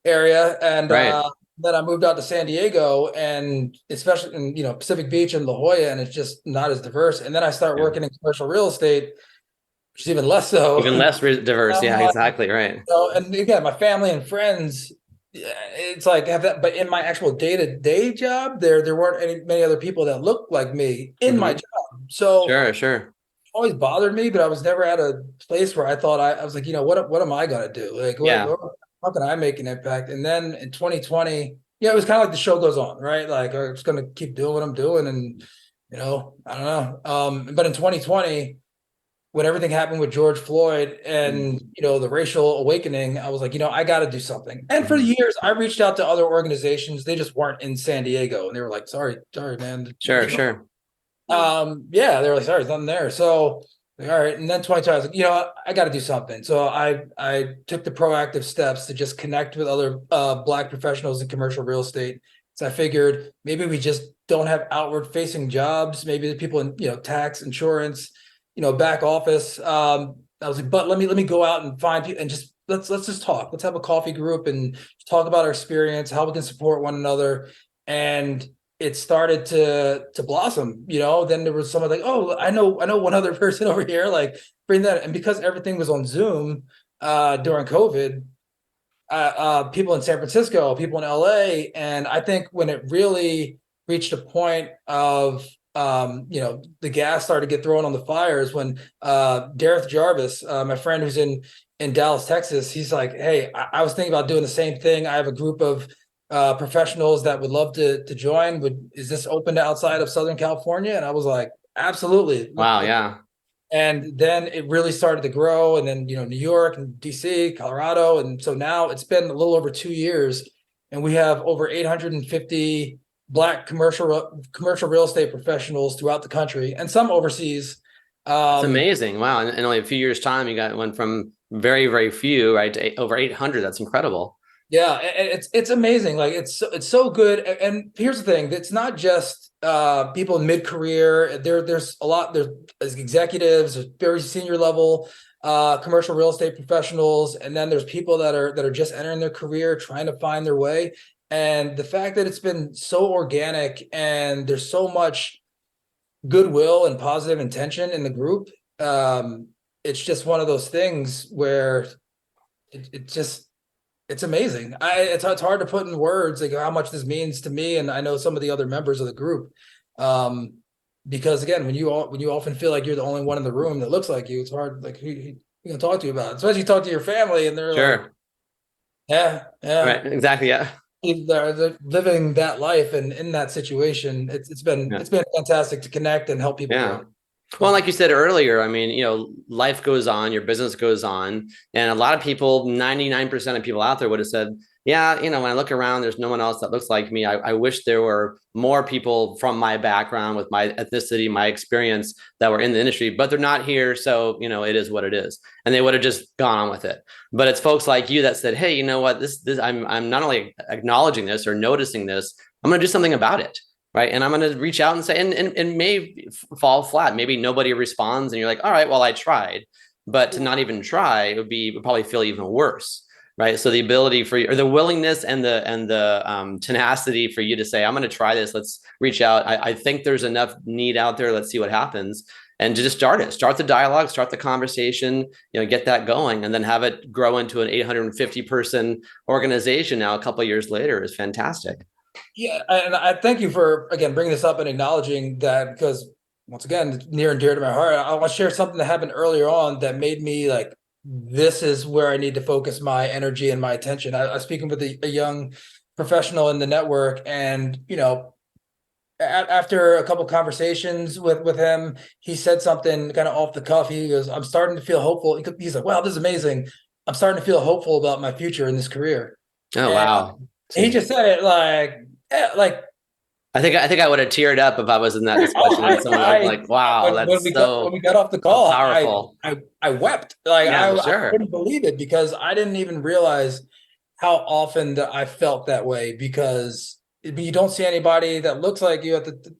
area, and Right. then I moved out to San Diego, and especially in Pacific Beach and La Jolla, and it's just not as diverse. And then I start Yeah. working in commercial real estate, which is even less so. Even less diverse. I'm Yeah, like, exactly. Right. and again, my family and friends, yeah, it's like have that. But in my actual day-to-day job, there weren't many other people that looked like me in my Hmm. job. So Sure. Sure. always bothered me, but I was never at a place where I thought I was like, what am I gonna do? Like, Yeah. how can I make an impact? And then in 2020, yeah, it was kind of like the show goes on, right? Like I'm just gonna keep doing what I'm doing, and I don't know. But in 2020, when everything happened with George Floyd and the racial awakening, I was like, I got to do something. And for Mhm. years, I reached out to other organizations. They just weren't in San Diego, and they were like, sorry, man. Sure. Sure. Yeah, they were like, sorry, there's nothing there. So, like, all right. And then 2020, I was like, I got to do something. So I took the proactive steps to just connect with other Black professionals in commercial real estate. So I figured maybe we just don't have outward facing jobs. Maybe the people in tax, insurance, back office. I was like, but let me go out and find people and just let's just talk. Let's have a coffee group and talk about our experience, how we can support one another. And it started to blossom. Then there was someone like, oh, I know one other person over here, like bring that. And because everything was on Zoom during COVID, people in San Francisco, people in LA, and I think when it really reached a point of the gas started to get thrown on the fires when Dareth Jarvis, my friend who's in Dallas, Texas, he's like, hey, I was thinking about doing the same thing. I have a group of professionals that would love to join. Is this open to outside of Southern California? And I was like, absolutely. Wow. Yeah. And then it really started to grow. And then, New York and DC, Colorado. And so now it's been a little over 2 years, and we have over 850 Black commercial real estate professionals throughout the country and some overseas. It's amazing. Wow. In only a few years' time, went from very, very few, right, to over 800. That's incredible. Yeah, it's amazing. Like it's so good. And here's the thing: it's not just people in mid-career. There's a lot. There's executives, there's very senior level commercial real estate professionals, and then there's people that are just entering their career, trying to find their way. And the fact that it's been so organic and there's so much goodwill and positive intention in the group, it's just one of those things where it just it's amazing. It's hard to put in words like how much this means to me, and I know some of the other members of the group. because again, when you often feel like you're the only one in the room that looks like you, it's hard. Like who gonna talk to you about it? Especially talk to your family, and they're like, Sure. yeah, Right. Exactly. Yeah. they're living that life, and in that situation, it's been fantastic to connect and help people grow. Well, like you said earlier, I mean, life goes on, your business goes on, and a lot of people, 99% of people out there would have said, yeah, when I look around, there's no one else that looks like me. I wish there were more people from my background with my ethnicity, my experience that were in the industry, but they're not here. So, it is what it is. And they would have just gone on with it. But it's folks like you that said, hey, you know what, this I'm not only acknowledging this or noticing this, I'm going to do something about it. Right. And I'm going to reach out and say, and may fall flat. Maybe nobody responds and you're like, all right, well, I tried, but to not even try would probably feel even worse. Right. So the ability for you, or the willingness and the tenacity for you to say, I'm going to try this. Let's reach out. I think there's enough need out there. Let's see what happens. And to just start the dialogue, start the conversation, get that going, and then have it grow into an 850 person organization now a couple of years later is fantastic. Yeah, and I thank you for, again, bringing this up and acknowledging that, because once again, it's near and dear to my heart. I want to share something that happened earlier on that made me like, this is where I need to focus my energy and my attention. I was speaking with a young professional in the network, and after a couple conversations with him, he said something kind of off the cuff. He goes, I'm starting to feel hopeful. He's like, wow, this is amazing. I'm starting to feel hopeful about my future in this career. Oh, wow. He just said it like I think I would have teared up if I was in that discussion. And someone was like, wow, when we got off the call, powerful. I wept. Like sure. I couldn't believe it, because I didn't even realize how often that I felt that way, because you don't see anybody that looks like you at the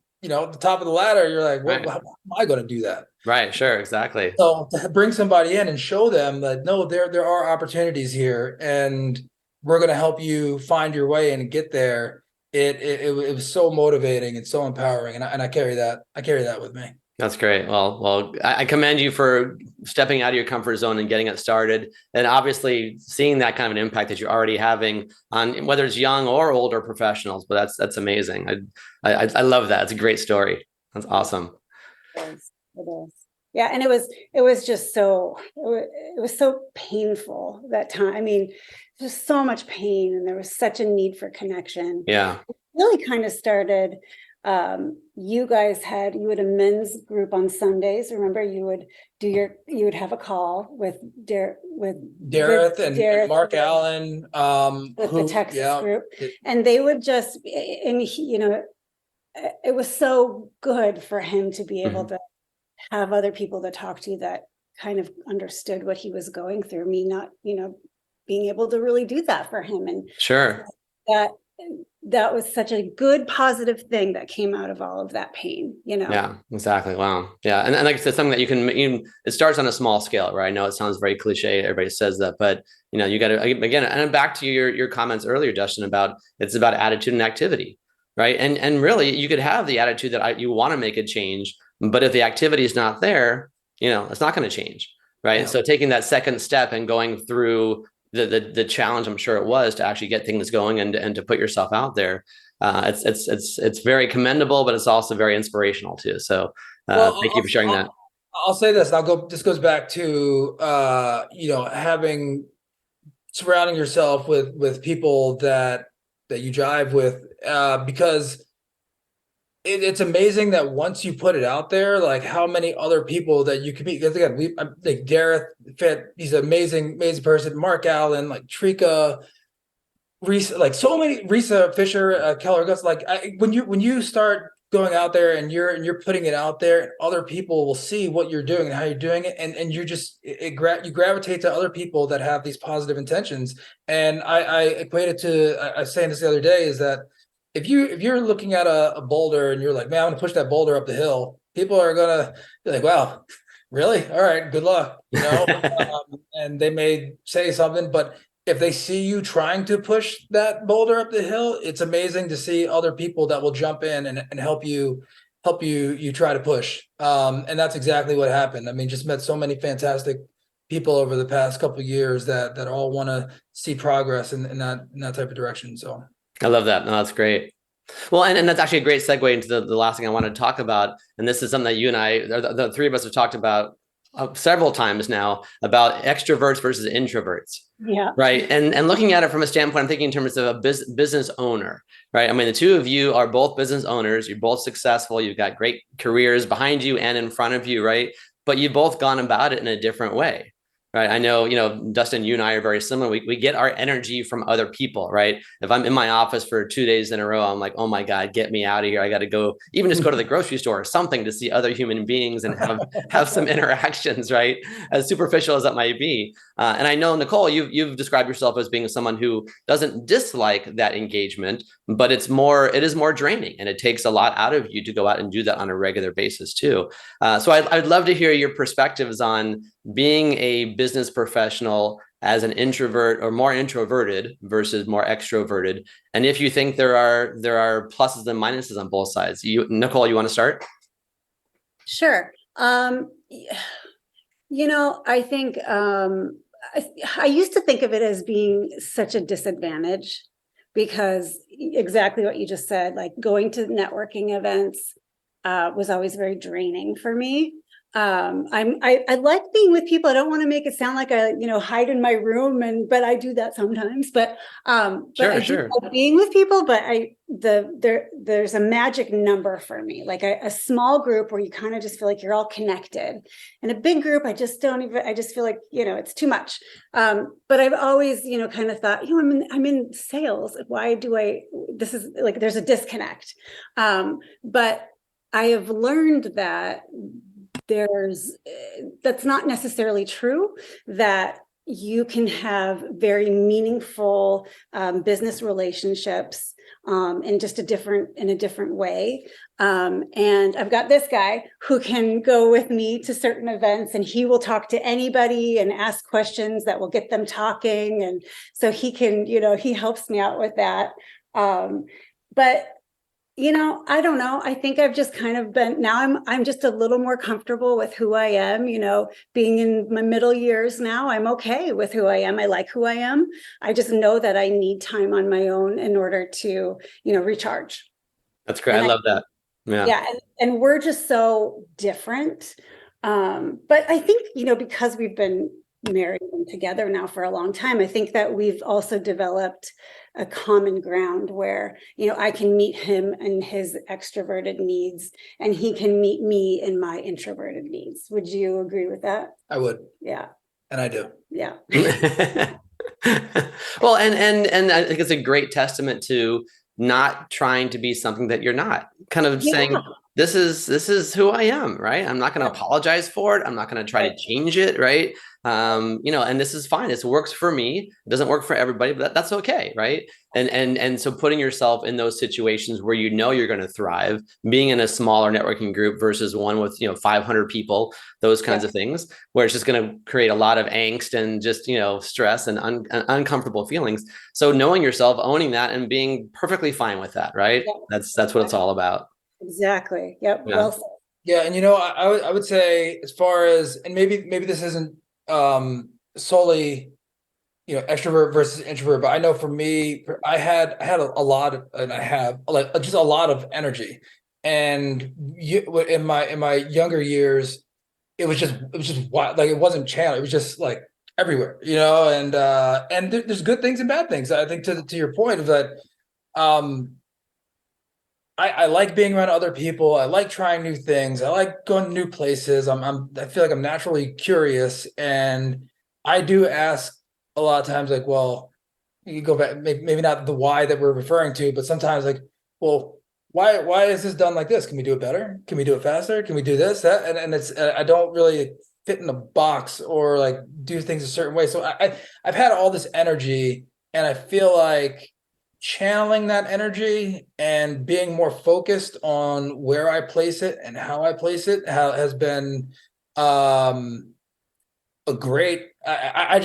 top of the ladder. You're like, well, how am I going to do that? Right. Sure. Exactly. So to bring somebody in and show them that, no, there are opportunities here, and we're going to help you find your way and get there. It was so motivating and so empowering, and I carry that with me. That's great. Well, I commend you for stepping out of your comfort zone and getting it started, and obviously seeing that kind of an impact that you're already having on whether it's young or older professionals. But that's amazing. I love that. It's a great story. That's awesome. It is. Yeah, and it was just so it was so painful that time. I mean, just so much pain, and there was such a need for connection. Yeah, it really kind of started. You had a men's group on Sundays. Remember, you would have a call with Dareth and Mark Allen, with the Texas group, and they would just, and it was so good for him to be able to have other people to talk to that kind of understood what he was going through. Me not, being able to really do that for him, and sure, that was such a good positive thing that came out of all of that pain. Yeah, exactly. Wow. Yeah, and like I said, something that you can it starts on a small scale, right? I know it sounds very cliche. Everybody says that, but you got to, again, and back to your comments earlier, Dustin, about it's about attitude and activity, right? And really, you could have the attitude that you want to make a change, but if the activity is not there, it's not going to change, right? Yeah. So taking that second step and going through the challenge, I'm sure it was, to actually get things going and to put yourself out there, it's very commendable, but it's also very inspirational too. So thank you for sharing that. I'll say this, and this goes back to surrounding yourself with people that you jive with, because it's amazing that once you put it out there, like how many other people that you could meet. Because again, like Dareth Fit, he's an amazing person. Mark Allen, like Trika, Risa, like so many, Risa Fisher, Keller Gus. Like when you start going out there and you're putting it out there, and other people will see what you're doing and how you're doing it, and you just you gravitate to other people that have these positive intentions. And I equate it to, I was saying this the other day, is that if you're looking at a boulder and you're like, man, I'm gonna push that boulder up the hill, people are gonna be like, wow, really? All right, good luck. And they may say something, but if they see you trying to push that boulder up the hill, it's amazing to see other people that will jump in and help you try to push. And that's exactly what happened. I mean, just met so many fantastic people over the past couple of years that all want to see progress in that type of direction. So I love that. No, that's great. Well, and that's actually a great segue into the last thing I wanted to talk about. And this is something that you and I, the three of us have talked about several times now, about extroverts versus introverts. Yeah. Right. And looking at it from a standpoint, I'm thinking in terms of a business owner, right? I mean, the two of you are both business owners. You're both successful. You've got great careers behind you and in front of you, right? But you've both gone about it in a different way. Right. I know, Dustin, you and I are very similar. We get our energy from other people, right? If I'm in my office for 2 days in a row, I'm like, oh my God, get me out of here. I got to go, even just go to the grocery store or something to see other human beings and have some interactions, right? As superficial as that might be. And I know, Nicole, you've described yourself as being someone who doesn't dislike that engagement, but it is more draining, and it takes a lot out of you to go out and do that on a regular basis too. So I'd love to hear your perspectives on being a business professional as an introvert or more introverted versus more extroverted. And if you think there are pluses and minuses on both sides. Nicole, you want to start? Sure. I think I used to think of it as being such a disadvantage, because exactly what you just said, like going to networking events was always very draining for me. I like being with people. I don't want to make it sound like I, hide in my room, but I do that sometimes. But I do like being with people. But there's a magic number for me, like a small group where you kind of just feel like you're all connected. And a big group, I just feel like, it's too much. But I've always, kind of thought, I'm in sales. Why this is like, there's a disconnect. But I have learned that that's not necessarily true, that you can have very meaningful business relationships in a different way. And I've got this guy who can go with me to certain events, and he will talk to anybody and ask questions that will get them talking. And so he can, he helps me out with that. But I don't know. I think I've just kind of I'm just a little more comfortable with who I am, being in my middle years now. I'm okay with who I am. I like who I am. I just know that I need time on my own in order to, recharge. That's great. I love that. Yeah. Yeah. And we're just so different. But I think, because we've been married and together now for a long time, I think that we've also developed a common ground where, I can meet him in his extroverted needs, and he can meet me in my introverted needs. Would you agree with that? I would. Yeah. And I do. Yeah. Well, and I think it's a great testament to not trying to be something that you're not, kind of saying, this is who I am, right? I'm not going to apologize for it. I'm not going to try to change it, right? And this is fine. This works for me. It doesn't work for everybody, but that's okay, right? And so putting yourself in those situations where you're going to thrive, being in a smaller networking group versus one with 500 people, those kinds of things, where it's just going to create a lot of angst and just stress and uncomfortable feelings. So knowing yourself, owning that, and being perfectly fine with that, right? Yeah. That's what it's all about. Exactly. Yep. Yeah. Well said. Yeah, and I would say, as far as, and maybe this isn't solely extrovert versus introvert, but I know for me, I had a lot of, and I have just a lot of energy, and in my younger years, it was just wild. Like, it wasn't channeled, it was just like everywhere, and there's good things and bad things. I think to your point of that, I like being around other people. I like trying new things. I like going to new places. I feel like I'm naturally curious, and I do ask a lot of times, like, well, you go back, maybe not the why that we're referring to, but sometimes, like, well, why is this done like this? Can we do it better? Can we do it faster? Can we do this, that? And it's I don't really fit in a box or like do things a certain way. So I've had all this energy, and I feel like channeling that energy and being more focused on where I place it and how I place it has been a great. I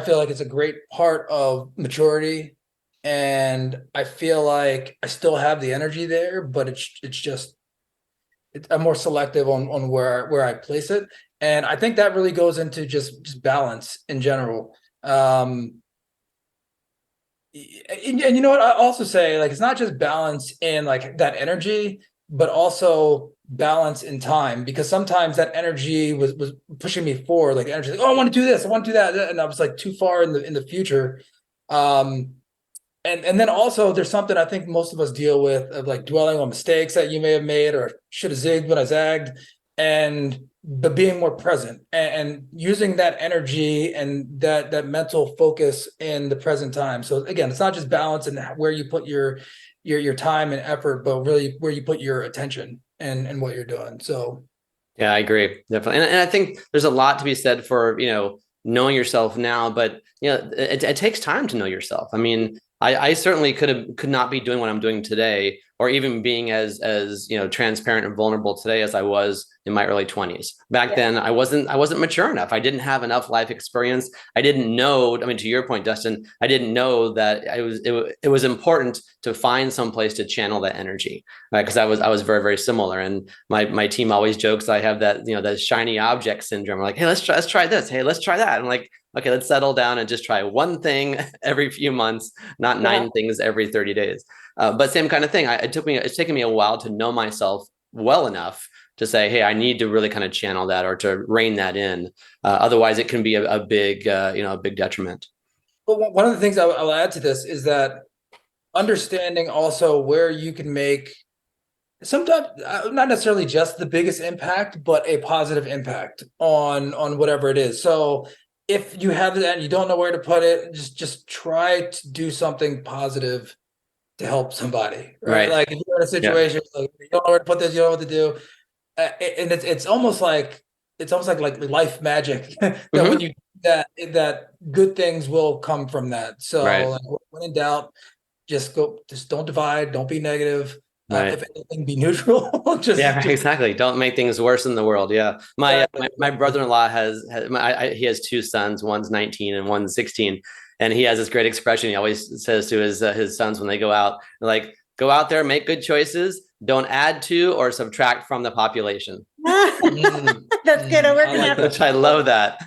feel like it's a great part of maturity, and I feel like I still have the energy there, but I'm more selective on where I place it, and I think that really goes into just balance in general. And you know what? I also say, like, it's not just balance in like that energy, but also balance in time, because sometimes that energy was pushing me forward, like energy, like, oh, I want to do this, I want to do that, and I was like too far in the future. And then also there's something I think most of us deal with, of like dwelling on mistakes that you may have made, or should have zigged when I zagged, but being more present and using that energy and that mental focus in the present time. So again, it's not just balance and where you put your time and effort, but really where you put your attention and what you're doing. So yeah, I agree, definitely. And I think there's a lot to be said for, knowing yourself now, but it takes time to know yourself. I mean, I certainly could not be doing what I'm doing today, or even being as transparent and vulnerable today as I was in my early 20s. Back then, I wasn't mature enough. I didn't have enough life experience. I didn't know. I mean, to your point, Dustin, I didn't know that it was important to find some place to channel that energy, right? Because I was very, very similar. And my team always jokes I have that that shiny object syndrome. We're like, hey, let's try this. Hey, let's try that. I'm like, okay, let's settle down and just try one thing every few months, not 9 things every 30 days. But same kind of thing. It's taken me a while to know myself well enough to say, hey, I need to really kind of channel that, or to rein that in. Otherwise, it can be a big detriment. But one of the things I'll add to this is that understanding also where you can make sometimes not necessarily just the biggest impact, but a positive impact on whatever it is. So if you have that and you don't know where to put it, just try to do something positive to help somebody, right? Like if you're in a situation, like you don't know where to put this, you don't know what to do, and it's almost like life magic that when you do that good things will come from that. So like, when in doubt, just don't divide, don't be negative. If anything, be neutral. Exactly. Don't make things worse in the world. Yeah. My brother-in-law he has 2 sons. One's 19 and one's 16. And he has this great expression. He always says to his sons when they go out, like, go out there, make good choices. Don't add to or subtract from the population. That's good. We're gonna have which I love that.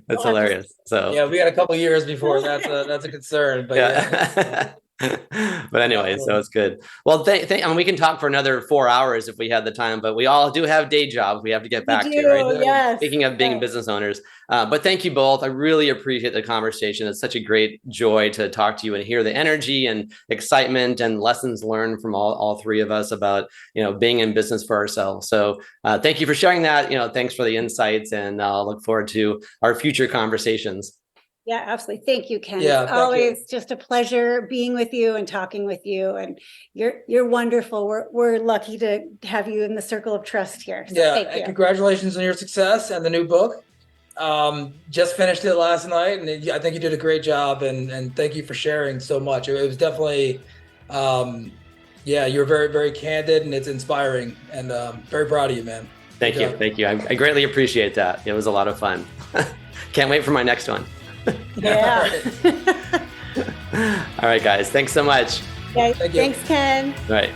That's hilarious. So yeah, we got a couple of years before that's a concern. But yeah. But anyway, so it's good. Well, I mean, we can talk for another 4 hours if we had the time, but we all do have day jobs we have to get back to, right? Yes. Speaking of being business owners. But thank you both. I really appreciate the conversation. It's such a great joy to talk to you and hear the energy and excitement and lessons learned from all 3 of us about, being in business for ourselves. So thank you for sharing that. Thanks for the insights, and I'll look forward to our future conversations. Yeah, absolutely. Thank you, Ken. Yeah, it's always just a pleasure being with you and talking with you. And you're wonderful. We're lucky to have you in the circle of trust here. So and congratulations on your success and the new book. Just finished it last night, and I think you did a great job. And thank you for sharing so much. It was definitely, you're very, very candid, and it's inspiring. And very proud of you, man. Thank you. I greatly appreciate that. It was a lot of fun. Can't wait for my next one. Yeah. All right, guys. Thanks so much. Yeah, thanks, Ken. All right.